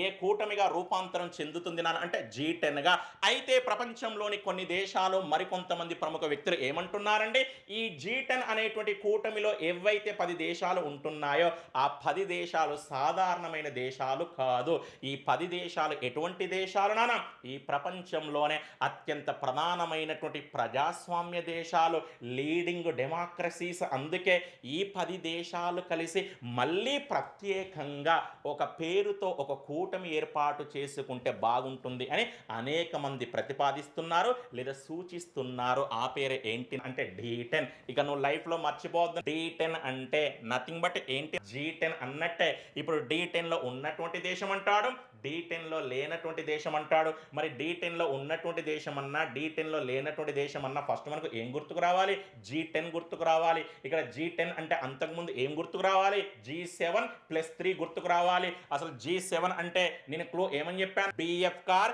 ఏ కూటమిగా రూపాంతరం చెందుతుంది అంటే G10 గా. అయితే ప్రపంచంలోని కొన్ని దేశాలు మరికొంతమంది ప్రముఖ వ్యక్తులు ఏమంటున్నారండి? ఈ G10 అనేటువంటి కూటమిలో ఏవైతే 10 దేశాలు ఉంటున్నాయో ఆ 10 దేశాలు సాధారణమైన దేశాలు కాదు. ఈ 10 దేశాలు ఎటువంటి దేశాలు నాన్న? ఈ ప్రపంచంలోనే అత్యంత ప్రధానమైనటువంటి ప్రజాస్వామ్య దేశాలు, లీడింగ్ డెమోక్రసీస్. అందుకే ఈ 10 దేశాలు కలిసి మళ్ళీ ప్రత్యేకంగా ఒక పేరుతో ఒక కూటమి ఏర్పాటు చేసుకుంటే బాగుంటుంది అని అనేక మంది ప్రతిపాదిస్తున్నారు లేదా సూచిస్తున్నారు. ఆ పేరు ఏంటి అంటే D10. ఇక నువ్వు లైఫ్లో మర్చిపోవద్దు. D10 అంటే నథింగ్ బట్ ఏంటి? G10 అన్నట్టే. ఇప్పుడు D10 లో ఉన్నటువంటి దేశం అంటాడు, D10 లో లేనటువంటి దేశం అంటాడు. మరి D10 లో ఉన్నటువంటి దేశం అన్నా D10 లో లేనటువంటి దేశం అన్నా ఫస్ట్ మనకు ఏం గుర్తుకు రావాలి? G10 గుర్తుకు రావాలి. ఇక్కడ G10 అంటే అంతకుముందు ఏం గుర్తుకు రావాలి? G7 + 3 గుర్తుకు రావాలి. అసలు G7 అంటే నేను క్లూ ఏమని చెప్పాను? బిఎఫ్ కార్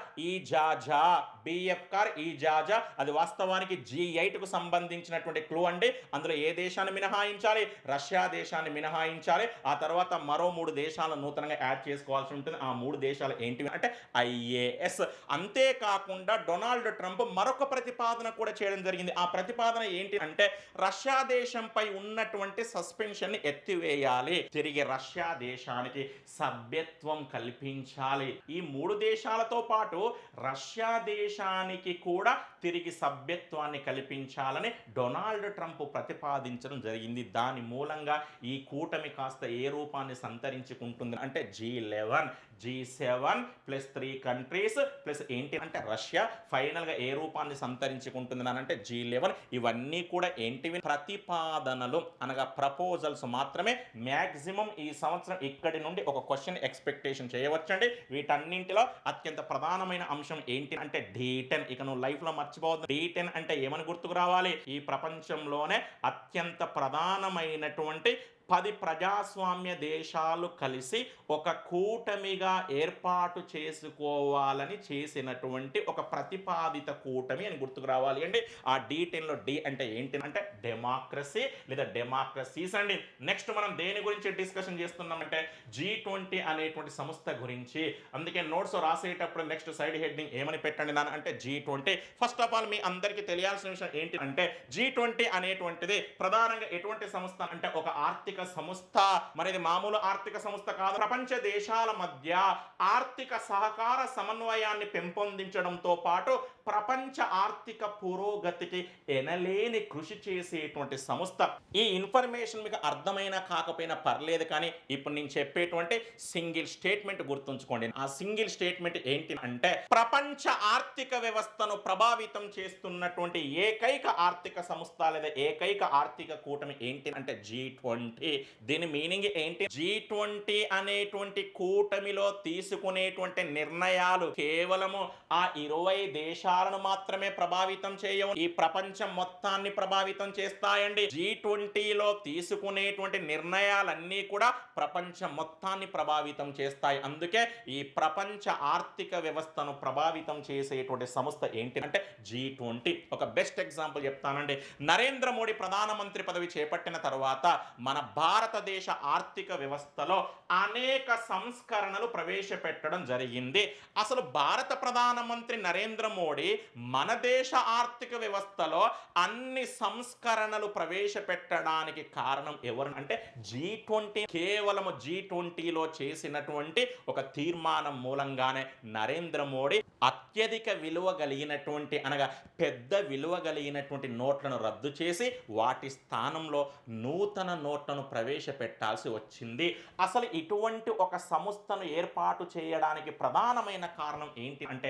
ఈజాజా. అది వాస్తవానికి G8 కు సంబంధించినటువంటి క్లూ అండి. అందులో ఏ దేశాన్ని మినహాయించాలి? రష్యా దేశాన్ని మినహాయించాలి. ఆ తర్వాత మరో 3 దేశాలను నూతనంగా యాడ్ చేసుకోవాల్సి ఉంటుంది. ఆ 3 దేశాలు ఏంటివి అంటే ఐఏఎస్. అంతేకాకుండా డొనాల్డ్ ట్రంప్ మరొక ప్రతిపాదన కూడా చేయడం జరిగింది. ఆ ప్రతిపాదన ఏంటి అంటే రష్యా దేశంపై ఉన్నటువంటి సస్పెన్షన్ ని ఎత్తివేయాలి, తిరిగి రష్యా దేశానికి సభ్యత్వం కల్పించాలి. ఈ 3 దేశాలతో పాటు రష్యా దేశానికి కూడా తిరిగి సభ్యత్వాన్ని కల్పించాలని డొనాల్డ్ ట్రంప్ ప్రతిపాదించడం జరిగింది. దాని మూలంగా ఈ కూటమి కాస్త ఏ రూపాన్ని సంతరించుకుంటుంది అంటే G7 + 3 కంట్రీస్ ప్లస్ ఏంటి అంటే రష్యా ఫైనల్గా ఏ రూపాన్ని సంతరించుకుంటుంది అంటే G11. ఇవన్నీ కూడా ఏంటివి? ప్రతిపాదనలు అనగా ప్రపోజల్స్ మాత్రమే. మ్యాక్సిమం ఈ సంవత్సరం ఇక్కడి నుండి ఒక క్వశ్చన్ ఎక్స్పెక్టేషన్ చేయవచ్చండి. వీటన్నింటిలో అత్యంత ప్రధానమైన అంశం ఏంటి అంటే D10. ఇక నువ్వు లైఫ్లో మర్చిపోవద్దు. D10 అంటే ఏమని గుర్తుకు రావాలి? ఈ ప్రపంచంలోనే అత్యంత ప్రధానమైనటువంటి 10 ప్రజాస్వామ్య దేశాలు కలిసి ఒక కూటమిగా ఏర్పాటు చేసుకోవాలని చేసినటువంటి ఒక ప్రతిపాదిత కూటమి అని గుర్తుకు రావాలి అండి. ఆ D10లో డి అంటే ఏంటి అంటే డెమోక్రసీ లేదా డెమోక్రసీస్ అండి. నెక్స్ట్ మనం దేని గురించి డిస్కషన్ చేస్తున్నామంటే G20 అనేటువంటి సంస్థ గురించి. అందుకే నోట్స్ రాసేటప్పుడు నెక్స్ట్ సైడ్ హెడ్డింగ్ ఏమని పెట్టండి నాన్న అంటే G20. ఫస్ట్ ఆఫ్ ఆల్ మీ అందరికీ తెలియాల్సిన విషయం ఏంటి అంటే G20 అనేటువంటిది ప్రధానంగా ఎటువంటి సంస్థ అంటే ఒక ఆర్థిక సంస్థ. మరి ఇది మామూలు ఆర్థిక సంస్థ కాదు. ప్రపంచ దేశాల మధ్య ఆర్థిక సహకార సమన్వయాన్ని పెంపొందించడంతో పాటు ప్రపంచ ఆర్థిక పురోగతికి ఎనలేని కృషి చేసేటువంటి సంస్థ. ఈ ఇన్ఫర్మేషన్ మీకు అర్థమైనా కాకపోయినా పర్లేదు, కానీ ఇప్పుడు నేను చెప్పేటువంటి సింగిల్ స్టేట్మెంట్ గుర్తుంచుకోండి. ఆ సింగిల్ స్టేట్మెంట్ ఏంటి అంటే ప్రపంచ ఆర్థిక వ్యవస్థను ప్రభావితం చేస్తున్నటువంటి ఏకైక ఆర్థిక సంస్థ లేదా ఏకైక ఆర్థిక కూటమి ఏంటి అంటే G20. దీని మీనింగ్ ఏంటి? G20 అనేటువంటి కూటమిలో తీసుకునేటువంటి నిర్ణయాలు కేవలము ఆ 20 దేశాలను మాత్రమే ప్రభావితం చేయవు, ఈ ప్రపంచం మొత్తాన్ని ప్రభావితం చేస్తాయండి. G20లో తీసుకునేటువంటి నిర్ణయాలన్నీ కూడా ప్రపంచం మొత్తాన్ని ప్రభావితం చేస్తాయి. అందుకే ఈ ప్రపంచ ఆర్థిక వ్యవస్థను ప్రభావితం చేసేటువంటి సంస్థ ఏంటి అంటే G20. ఒక బెస్ట్ ఎగ్జాంపుల్ చెప్తానండి. నరేంద్ర మోడీ ప్రధానమంత్రి పదవి చేపట్టిన తర్వాత మన భారతదేశ ఆర్థిక వ్యవస్థలో అనేక సంస్కరణలు ప్రవేశపెట్టడం జరిగింది. అసలు భారత ప్రధానమంత్రి నరేంద్ర మోడీ మన దేశ ఆర్థిక వ్యవస్థలో అన్ని సంస్కరణలు ప్రవేశపెట్టడానికి కారణం ఎవరు అంటే G20. కేవలము G20లో చేసినటువంటి ఒక తీర్మానం మూలంగానే నరేంద్ర మోడీ అత్యధిక విలువ కలిగినటువంటి అనగా పెద్ద విలువ కలిగినటువంటి నోట్లను రద్దు చేసి వాటి స్థానంలో నూతన నోట్లను ప్రవేశపెట్టాల్సి వచ్చింది. అసలు ఇటువంటి ఒక సంస్థను ఏర్పాటు చేయడానికి ప్రధానమైన కారణం ఏంటి అంటే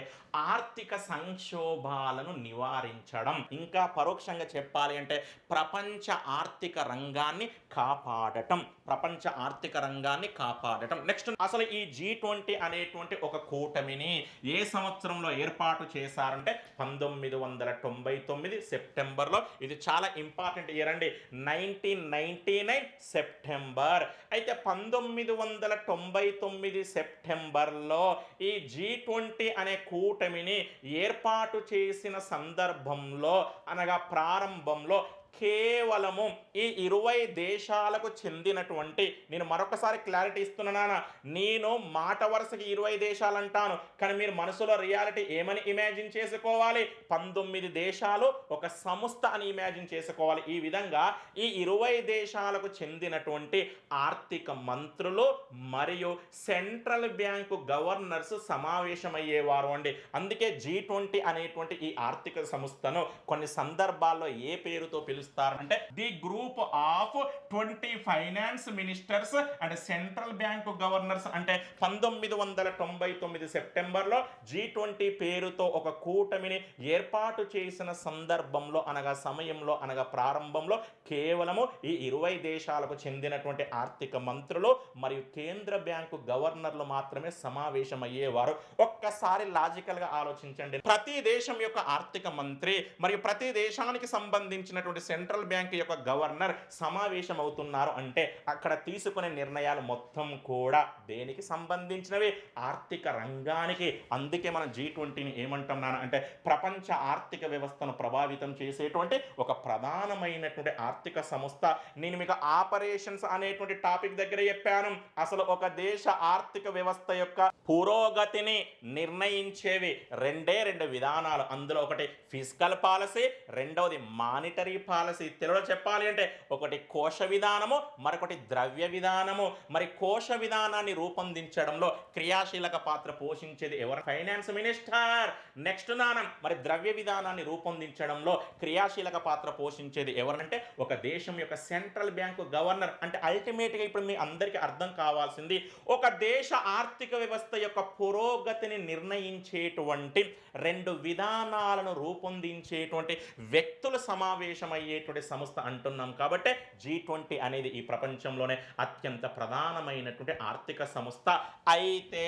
ఆర్థిక సంక్షోభాలను నివారించడం, ఇంకా పరోక్షంగా చెప్పాలి అంటే ప్రపంచ ఆర్థిక రంగాన్ని కాపాడటం. ప్రపంచ ఆర్థిక రంగాన్ని కాపాడటం. నెక్స్ట్ అసలు ఈ G20 అనేటువంటి ఒక కూటమిని ఏ సంవత్సరంలో ఏర్పాటు చేశారంటే 1999 సెప్టెంబర్లో. ఇది చాలా ఇంపార్టెంట్ ఇయర్ అండి, 1999 సెప్టెంబర్. అయితే 1999 సెప్టెంబర్లో ఈ G20 అనే కూటమిని ఏర్పాటు చేసిన సందర్భంలో అనగా ప్రారంభంలో కేవలము ఈ 20 దేశాలకు చెందినటువంటి, నేను మరొకసారి క్లారిటీ ఇస్తున్నానా, నేను మాట వరుసకి 20 దేశాలు అంటాను, కానీ మీరు మనసులో రియాలిటీ ఏమని ఇమాజిన్ చేసుకోవాలి? 19 దేశాలు ఒక సంస్థ అని ఇమాజిన్ చేసుకోవాలి. ఈ విధంగా ఈ 20 దేశాలకు చెందినటువంటి ఆర్థిక మంత్రులు మరియు సెంట్రల్ బ్యాంకు గవర్నర్స్ సమావేశమయ్యేవారు అండి. అందుకే G20 అనేటువంటి ఈ ఆర్థిక సంస్థను కొన్ని సందర్భాల్లో ఏ పేరుతో పిలుస్తారు అంటే the group of 20 finance ministers and central bank governors. అంటే 1999 సెప్టెంబర్లో G20 పేరుతో ఒక కూటమిని ఏర్పాటు చేసిన సందర్భంలో అనగా సమయంలో అనగా ప్రారంభంలో కేవలము ఈ 20 దేశాలకు చెందినటువంటి ఆర్థిక మంత్రులు మరియు కేంద్ర బ్యాంకు గవర్నర్లు మాత్రమే సమావేశమయ్యేవారు. ఒక్కసారి లాజికల్గా ఆలోచించండి. ప్రతి దేశం యొక్క ఆర్థిక మంత్రి మరియు ప్రతి దేశానికి సంబంధించినటువంటి సెంట్రల్ బ్యాంక్ యొక్క గవర్నర్ సమావేశం అవుతున్నారు అంటే అక్కడ తీసుకునే నిర్ణయాలు మొత్తం కూడా దేనికి సంబంధించినవి? ఆర్థిక రంగానికి. అందుకే మనం G20ని ఏమంటున్నాను అంటే ప్రపంచ ఆర్థిక వ్యవస్థను ప్రభావితం చేసేటువంటి ఒక ప్రధానమైనటువంటి ఆర్థిక సంస్థ. నేను మీకు ఆపరేషన్స్ అనేటువంటి టాపిక్ దగ్గర చెప్పాను. అసలు ఒక దేశ ఆర్థిక వ్యవస్థ యొక్క పురోగతిని నిర్ణయించేవి రెండు విధానాలు. అందులో ఒకటి ఫిజికల్ పాలసీ, రెండవది మానిటరీ పాలసీ. తెలుగులో చెప్పాలి అంటే ఒకటి కోశ విధానము, మరొకటి ద్రవ్య విధానము. మరి కోశ విధానాన్ని రూపొందించడంలో క్రియాశీలక పాత్ర పోషించేది ఎవరు? Finance minister. నెక్స్ట్ నానం మరి ద్రవ్య విధానాన్ని రూపొందించడంలో క్రియాశీలక పాత్ర పోషించేది ఎవరంటే ఒక దేశం యొక్క సెంట్రల్ బ్యాంకు గవర్నర్. అంటే అల్టిమేట్గా ఇప్పుడు మీ అందరికీ అర్థం కావాల్సింది ఒక దేశ ఆర్థిక వ్యవస్థ యొక్క పురోగతిని నిర్ణయించేటువంటి రెండు విధానాలను రూపొందించేటువంటి వ్యక్తులు సమావేశమయ్యే భాగమయ్యేటువంటి సంస్థ అంటున్నాం కాబట్టి G20 అనేది ఈ ప్రపంచంలోనే అత్యంత ప్రధానమైనటువంటి ఆర్థిక సంస్థ. అయితే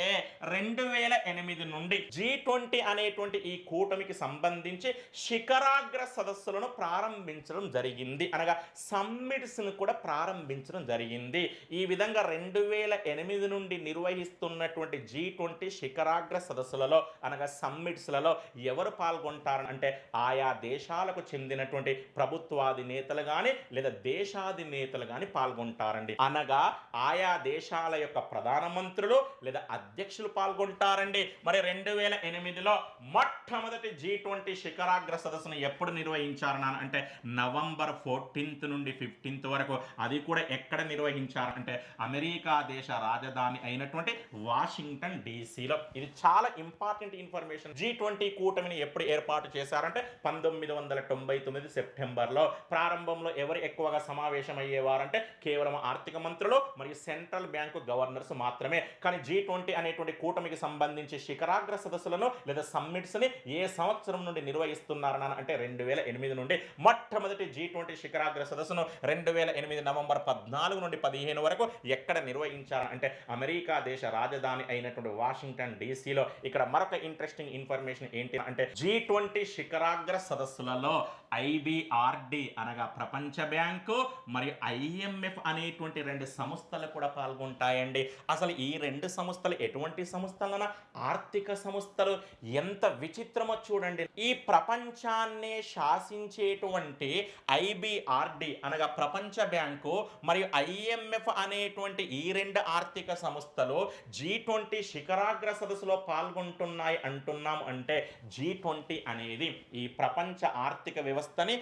2008 నుండి G20 అనేటువంటి ఈ కూటమికి సంబంధించి శిఖరాగ్ర సదస్సులను ప్రారంభించడం జరిగింది, అనగా సమ్మిట్స్ ను కూడా ప్రారంభించడం జరిగింది. ఈ విధంగా 2008 నుండి నిర్వహిస్తున్నటువంటి G20 శిఖరాగ్ర సదస్సులలో అనగా సమ్మిట్స్లలో ఎవరు పాల్గొంటారు అంటే ఆయా దేశాలకు చెందినటువంటి ప్రభుత్వాధినేతలు కానీ లేదా దేశాధినేతలు కానీ పాల్గొంటారండి. అనగా ఆయా దేశాల యొక్క ప్రధానమంత్రులు లేదా అధ్యక్షులు పాల్గొంటారండి. మరి 2008లో మొట్టమొదటి G20 శిఖరాగ్ర సదస్సును ఎప్పుడు నిర్వహించారు అంటే నవంబర్ 14 నుండి 15 వరకు. అది కూడా ఎక్కడ నిర్వహించారు అంటే అమెరికా దేశ రాజధాని అయినటువంటి వాషింగ్టన్ డీసీలో. ఇది చాలా ఇంపార్టెంట్ ఇన్ఫర్మేషన్. G20 కూటమిని ఎప్పుడు ఏర్పాటు చేశారంటే 1999 సెప్టెంబర్లో. ప్రారంభంలో ఎవరు ఎక్కువగా సమావేశం అయ్యేవారంటే కేవలం ఆర్థిక మంత్రులు మరియు సెంట్రల్ బ్యాంకు గవర్నర్స్ మాత్రమే. కానీ G20 అనేటువంటి కూటమికి సంబంధించి శిఖరాగ్ర సదస్సులను లేదా సమ్మిట్స్ ని ఏ సంవత్సరం నుండి నిర్వహిస్తున్నారని అంటే 2008 నుండి. మొట్టమొదటి G20 శిఖరాగ్ర సదస్సును 2008 నవంబర్ 14 నుండి 15 వరకు ఎక్కడ నిర్వహించారు అంటే అమెరికా దేశ రాజధాని అయినటువంటి వాషింగ్టన్ డీసీలో. ఇక్కడ మరొక ఇంట్రెస్టింగ్ ఇన్ఫర్మేషన్ ఏంటి అంటే G20 శిఖరాగ్ర సదస్సులలో IBRD అనగా ప్రపంచ బ్యాంకు మరియు IMF అనేటువంటి రెండు సంస్థలు కూడా పాల్గొంటాయండి. అసలు ఈ రెండు సంస్థలు ఎటువంటి సంస్థలన? ఆర్థిక సంస్థలు. ఎంత విచిత్రమో చూడండి. ఈ ప్రపంచాన్ని శాసించేటువంటి IBRD అనగా ప్రపంచ బ్యాంకు మరియు IMF అనేటువంటి ఈ రెండు ఆర్థిక సంస్థలు G20 శిఖరాగ్ర సదస్సులో పాల్గొంటున్నాయి అంటున్నాం అంటే G20 అనేది ఈ ప్రపంచ ఆర్థిక వ్యవస్థని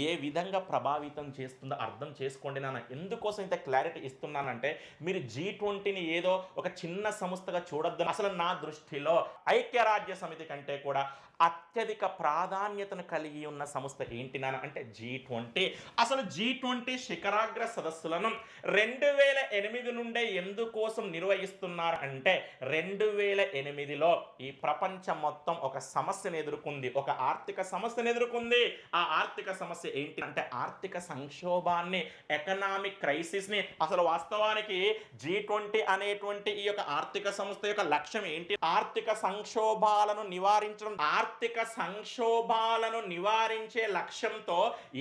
ఏ విధంగా ప్రభావితం చేస్తుందో అర్థం చేసుకోండి. నాన్న ఎందుకోసం ఇంత క్లారిటీ ఇస్తున్నానంటే మీరు G20ని ఏదో ఒక చిన్న సంస్థగా చూడొద్దు. అసలు నా దృష్టిలో ఐక్యరాజ్య సమితి కంటే కూడా అత్యధిక ప్రాధాన్యతను కలిగి ఉన్న సంస్థ ఏంటి నాన్న అంటే G20. అసలు G20 శిఖరాగ్ర సదస్సులను 2008 నుండే ఎందుకోసం నిర్వహిస్తున్నారు అంటే 2008లో ఈ ప్రపంచం మొత్తం ఒక సమస్యను ఎదుర్కొంది, ఒక ఆర్థిక సమస్యను ఎదుర్కొంది. ఆ ఆర్థిక సమస్య ఏంటి అంటే ఆర్థిక సంక్షోభాన్ని, ఎకనామిక్ క్రైసిస్ ని. అసలు వాస్తవానికి G20 అనేటువంటి ఈ యొక్క ఆర్థిక సంస్థ యొక్క లక్ష్యం ఏంటి? ఆర్థిక సంక్షోభాలను నివారించడం. ఆర్థిక సంక్షోభాలను నివారించే లక్ష్యంతో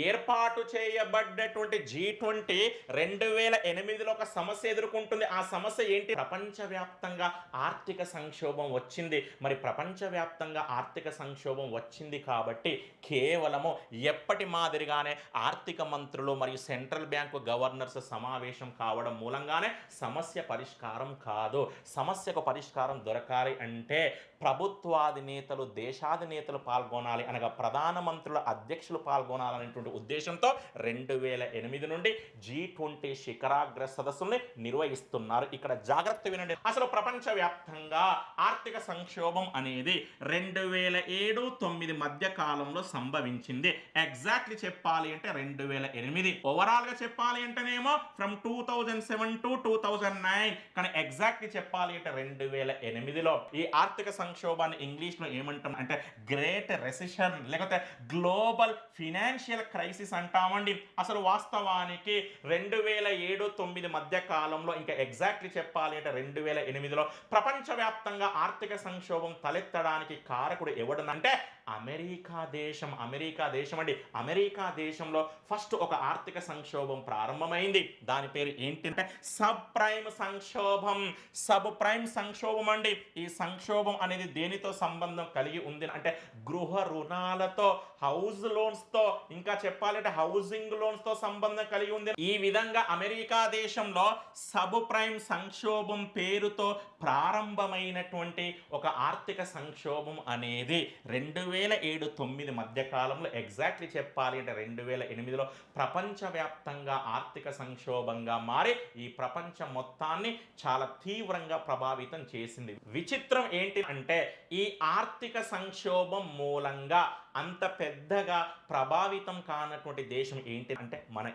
ఏర్పాటు చేయబడ్డటువంటి G20 2008లో ఒక సమస్య ఎదుర్కొంటుంది. ఆ సమస్య ఏంటి? ప్రపంచవ్యాప్తంగా ఆర్థిక సంక్షోభం వచ్చింది. మరి ప్రపంచవ్యాప్తంగా ఆర్థిక సంక్షోభం వచ్చింది కాబట్టి కేవలము ఎప్పటి మాదిరిగానే ఆర్థిక మంత్రులు మరియు సెంట్రల్ బ్యాంకు గవర్నర్స్ సమావేశం కావడం మూలంగానే సమస్య పరిష్కారం కాదు. సమస్యకు పరిష్కారం దొరకాలి అంటే ప్రభుత్వాధినేతలు, దేశాధినేతలు పాల్గొనాలి, అనగా ప్రధానమంత్రుల అధ్యక్షులు పాల్గొనాలనేటువంటి ఉద్దేశంతో 2008 నుండి G20 శిఖరాగ్ర సదస్సుల్ని నిర్వహిస్తున్నారు. ఇక్కడ జాగ్రత్త వినండి. అసలు ప్రపంచవ్యాప్తంగా ఆర్థిక సంక్షోభం అనేది 2007-9 మధ్య కాలంలో సంభవించింది. ఎగ్జాక్ట్లీ చెప్పాలి అంటే 2008. ఓవరాల్ గా చెప్పాలి అంటేనేమో ఫ్రమ్ 2007 to 2009. కానీ ఎగ్జాక్ట్లీ చెప్పాలి అంటే 2008లో ఈ ఆర్థిక సంక్షోభాన్ని ఇంగ్లీష్ లో ఏమంటాం అంటే గ్రేట్ రెసిషన్ లేకపోతే గ్లోబల్ ఫినాన్షియల్ క్రైసిస్ అంటామండి. అసలు వాస్తవానికి 2007-9 మధ్య కాలంలో, ఇంకా ఎగ్జాక్ట్లీ చెప్పాలి అంటే 2008లో ప్రపంచవ్యాప్తంగా ఆర్థిక సంక్షోభం తలెత్తడానికి కారకుడు ఎవడనంటే అమెరికా దేశం. అమెరికా దేశం అండి. అమెరికా దేశంలో ఫస్ట్ ఒక ఆర్థిక సంక్షోభం ప్రారంభమైంది. దాని పేరు ఏంటంటే సబ్ ప్రైమ్ సంక్షోభం. సబ్ ప్రైమ్ సంక్షోభం అండి. ఈ సంక్షోభం అనేది దేనితో సంబంధం కలిగి ఉంది అంటే గృహ రుణాలతో, హౌస్ లోన్స్ తో, ఇంకా చెప్పాలంటే హౌసింగ్ లోన్స్ తో సంబంధం కలిగి ఉంది. ఈ విధంగా అమెరికా దేశంలో సబ్ ప్రైమ్ సంక్షోభం పేరుతో ప్రారంభమైనటువంటి ఒక ఆర్థిక సంక్షోభం అనేది 2007-9 మధ్య కాలంలో, ఎగ్జాక్ట్లీ చెప్పాలి అంటే 2008లో ప్రపంచవ్యాప్తంగా ఆర్థిక సంక్షోభంగా మారి ఈ ప్రపంచం మొత్తాన్ని చాలా తీవ్రంగా ప్రభావితం చేసింది. విచిత్రం ఏంటి అంటే ఈ ఆర్థిక సంక్షోభం మూలంగా అంత పెద్దగా ప్రభావితం కానటువంటి దేశం ఏంటి అంటే మన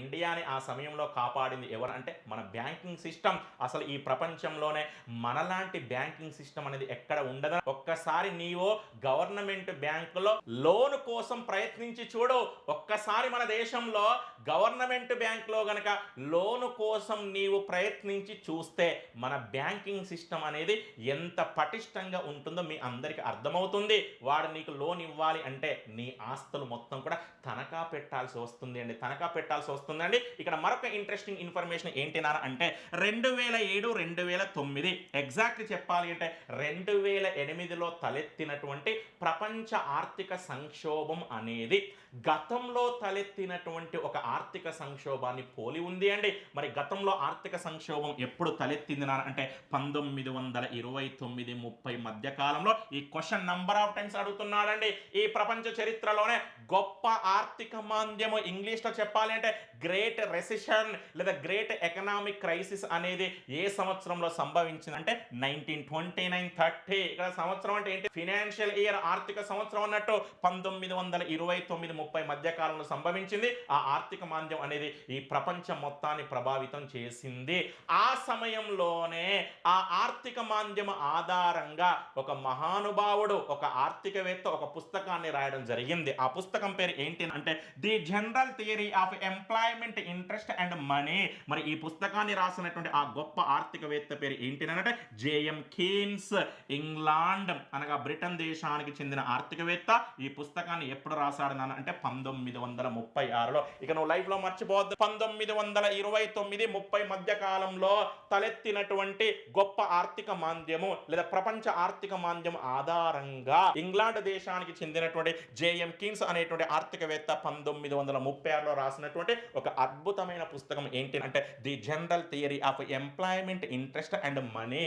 ఇండియాని ఆ సమయంలో కాపాడింది ఎవరు అంటే మన బ్యాంకింగ్ సిస్టమ్. అసలు ఈ ప్రపంచంలోనే మనలాంటి బ్యాంకింగ్ సిస్టమ్ అనేది ఎక్కడ ఉండదు. ఒక్కసారి నీవు గవర్నమెంట్ బ్యాంకులో లోన్ కోసం ప్రయత్నించి చూడు. ఒక్కసారి మన దేశంలో గవర్నమెంట్ బ్యాంకులో గనక లోన్ కోసం నీవు ప్రయత్నించి చూస్తే మన బ్యాంకింగ్ సిస్టమ్ అనేది ఎంత పటిష్టంగా ఉంటుందో మీ అందరికీ అర్థమవుతుంది. వాడు నీకు లోన్ ఇవ్వాలి అంటే నీ ఆస్తులు మొత్తం కూడా తనఖా పెట్టాల్సి వస్తుంది అండి, తనఖా పెట్టాల్సి వస్తుందండి. ఇక్కడ మరొక ఇంట్రెస్టింగ్ ఇన్ఫర్మేషన్ ఏంటినా అంటే 2007 2009 ఎగ్జాక్ట్ చెప్పాలి అంటే 2008లో తలెత్తినటువంటి ప్రపంచ ఆర్థిక సంక్షోభం అనేది గతంలో తలెత్తినటువంటి ఒక ఆర్థిక సంక్షోభాన్ని పోలి ఉంది అండి. మరి గతంలో ఆర్థిక సంక్షోభం ఎప్పుడు తలెత్తింది అంటే 1929-30 మధ్య కాలంలో. ఈ క్వశ్చన్ నంబర్ ఆఫ్ టైమ్స్ అడుగుతున్నాడండి. ఈ ప్రపంచ చరిత్రలోనే గొప్ప ఆర్థిక మాంద్యము, ఇంగ్లీష్లో చెప్పాలి అంటే గ్రేట్ రెసిషన్ లేదా గ్రేట్ ఎకనామిక్ క్రైసిస్ అనేది ఏ సంవత్సరంలో సంభవించింది అంటే 1929-30. ఇక్కడ సంవత్సరం అంటే ఏంటి? ఫినాన్షియల్ ఇయర్, ఆర్థిక సంవత్సరం అన్నట్టు 1929-30 మధ్య కాలంలో సంభవించింది. ఆ ఆర్థిక మాంద్యం అనేది ఈ ప్రపంచం మొత్తాన్ని ప్రభావితం చేసింది. ఆ సమయంలోనే ఆ ఆర్థిక మాంద్యం ఆధారంగా ఒక మహానుభావుడు, ఒక ఆర్థికవేత్త ఒక పుస్తకాన్ని రాయడం జరిగింది. ఆ పుస్తకం పేరు ఏంటి అంటే the general theory of employment, interest and money. మరి ఈ పుస్తకాన్ని రాసినటువంటి ఆ గొప్ప ఆర్థికవేత్త పేరు ఏంటి అంటే జేఎం కీన్స్. ఇంగ్లాండ్ అనగా బ్రిటన్ దేశానికి చెందిన ఆర్థికవేత్త. ఈ పుస్తకాన్ని ఎప్పుడు రాశాడు అంటే 1936లో. ఇక నువ్వు లైఫ్ లో మర్చిపోవద్దు. 1929-30 మధ్య కాలంలో తలెత్తినటువంటి గొప్ప ఆర్థిక మాంద్యము లేదా ప్రపంచ ఆర్థిక మాంద్యం ఆధారంగా ఇంగ్లాండ్ దేశానికి చెందినటువంటి జేఎం కీన్స్ అనేటువంటి ఆర్థికవేత్త 1936లో రాసినటువంటి ఒక అద్భుతమైన పుస్తకం ఏంటి అంటే the general theory of employment, interest and money.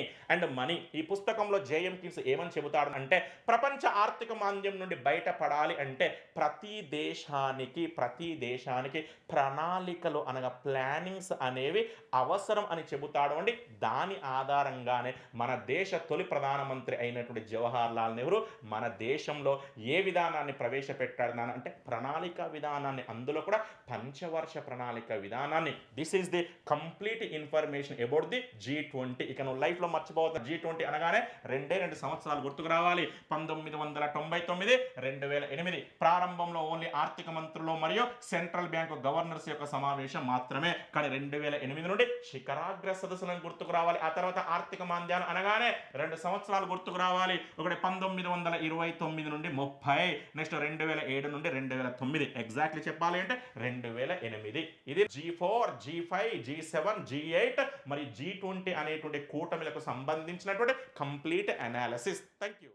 ఈ పుస్తకంలో జేఎం కీన్స్ ఏమని చెబుతాడు అంటే ప్రపంచ ఆర్థిక మాంద్యం నుండి బయటపడాలి అంటే ప్రతి దేశానికి ప్రణాళికలు అనగా ప్లానింగ్స్ అనేవి అవసరం అని చెబుతాడు అండి. దాని ఆధారంగానే మన దేశ తొలి ప్రధానమంత్రి అయినటువంటి జవహర్ లాల్ నెహ్రూ మన దేశంలో ఏ విధానాన్ని ప్రవేశపెట్టాడు అంటే ప్రణాళిక విధానాన్ని, అందులో కూడా పంచవర్ష ప్రణాళిక విధానాన్ని. This is the complete information about the G20. ఇక నువ్వు లైఫ్ లో మర్చిపోవద్దు. G20 అనగానే 2 సంవత్సరాలు గుర్తుకు రావాలి. 1999 2008 ప్రారంభంలో ఓన్లీ ఆర్థిక మంత్రులు మరియు సెంట్రల్ బ్యాంకు గవర్నర్స్ యొక్క సమావేశం మాత్రమే. కానీ 2008 నుండి శిఖరాగ్ర సదస్సులను గుర్తుకు రావాలి. ఆ తర్వాత ఆర్థిక మాంద్యాలు అనగానే 2 సంవత్సరాలు గుర్తుకు రావాలి. ఒకటి 1929 నుండి 30, నెక్స్ట్ 2007 నుండి 2009. ఎగ్జాక్ట్లీ చెప్పాలి అంటే 2008. ఇది G4, G5, G7, G8 మరి G20 అనేటువంటి కూటమిలకు సంబంధించినటువంటి కంప్లీట్ అనాలిసిస్. Thank you.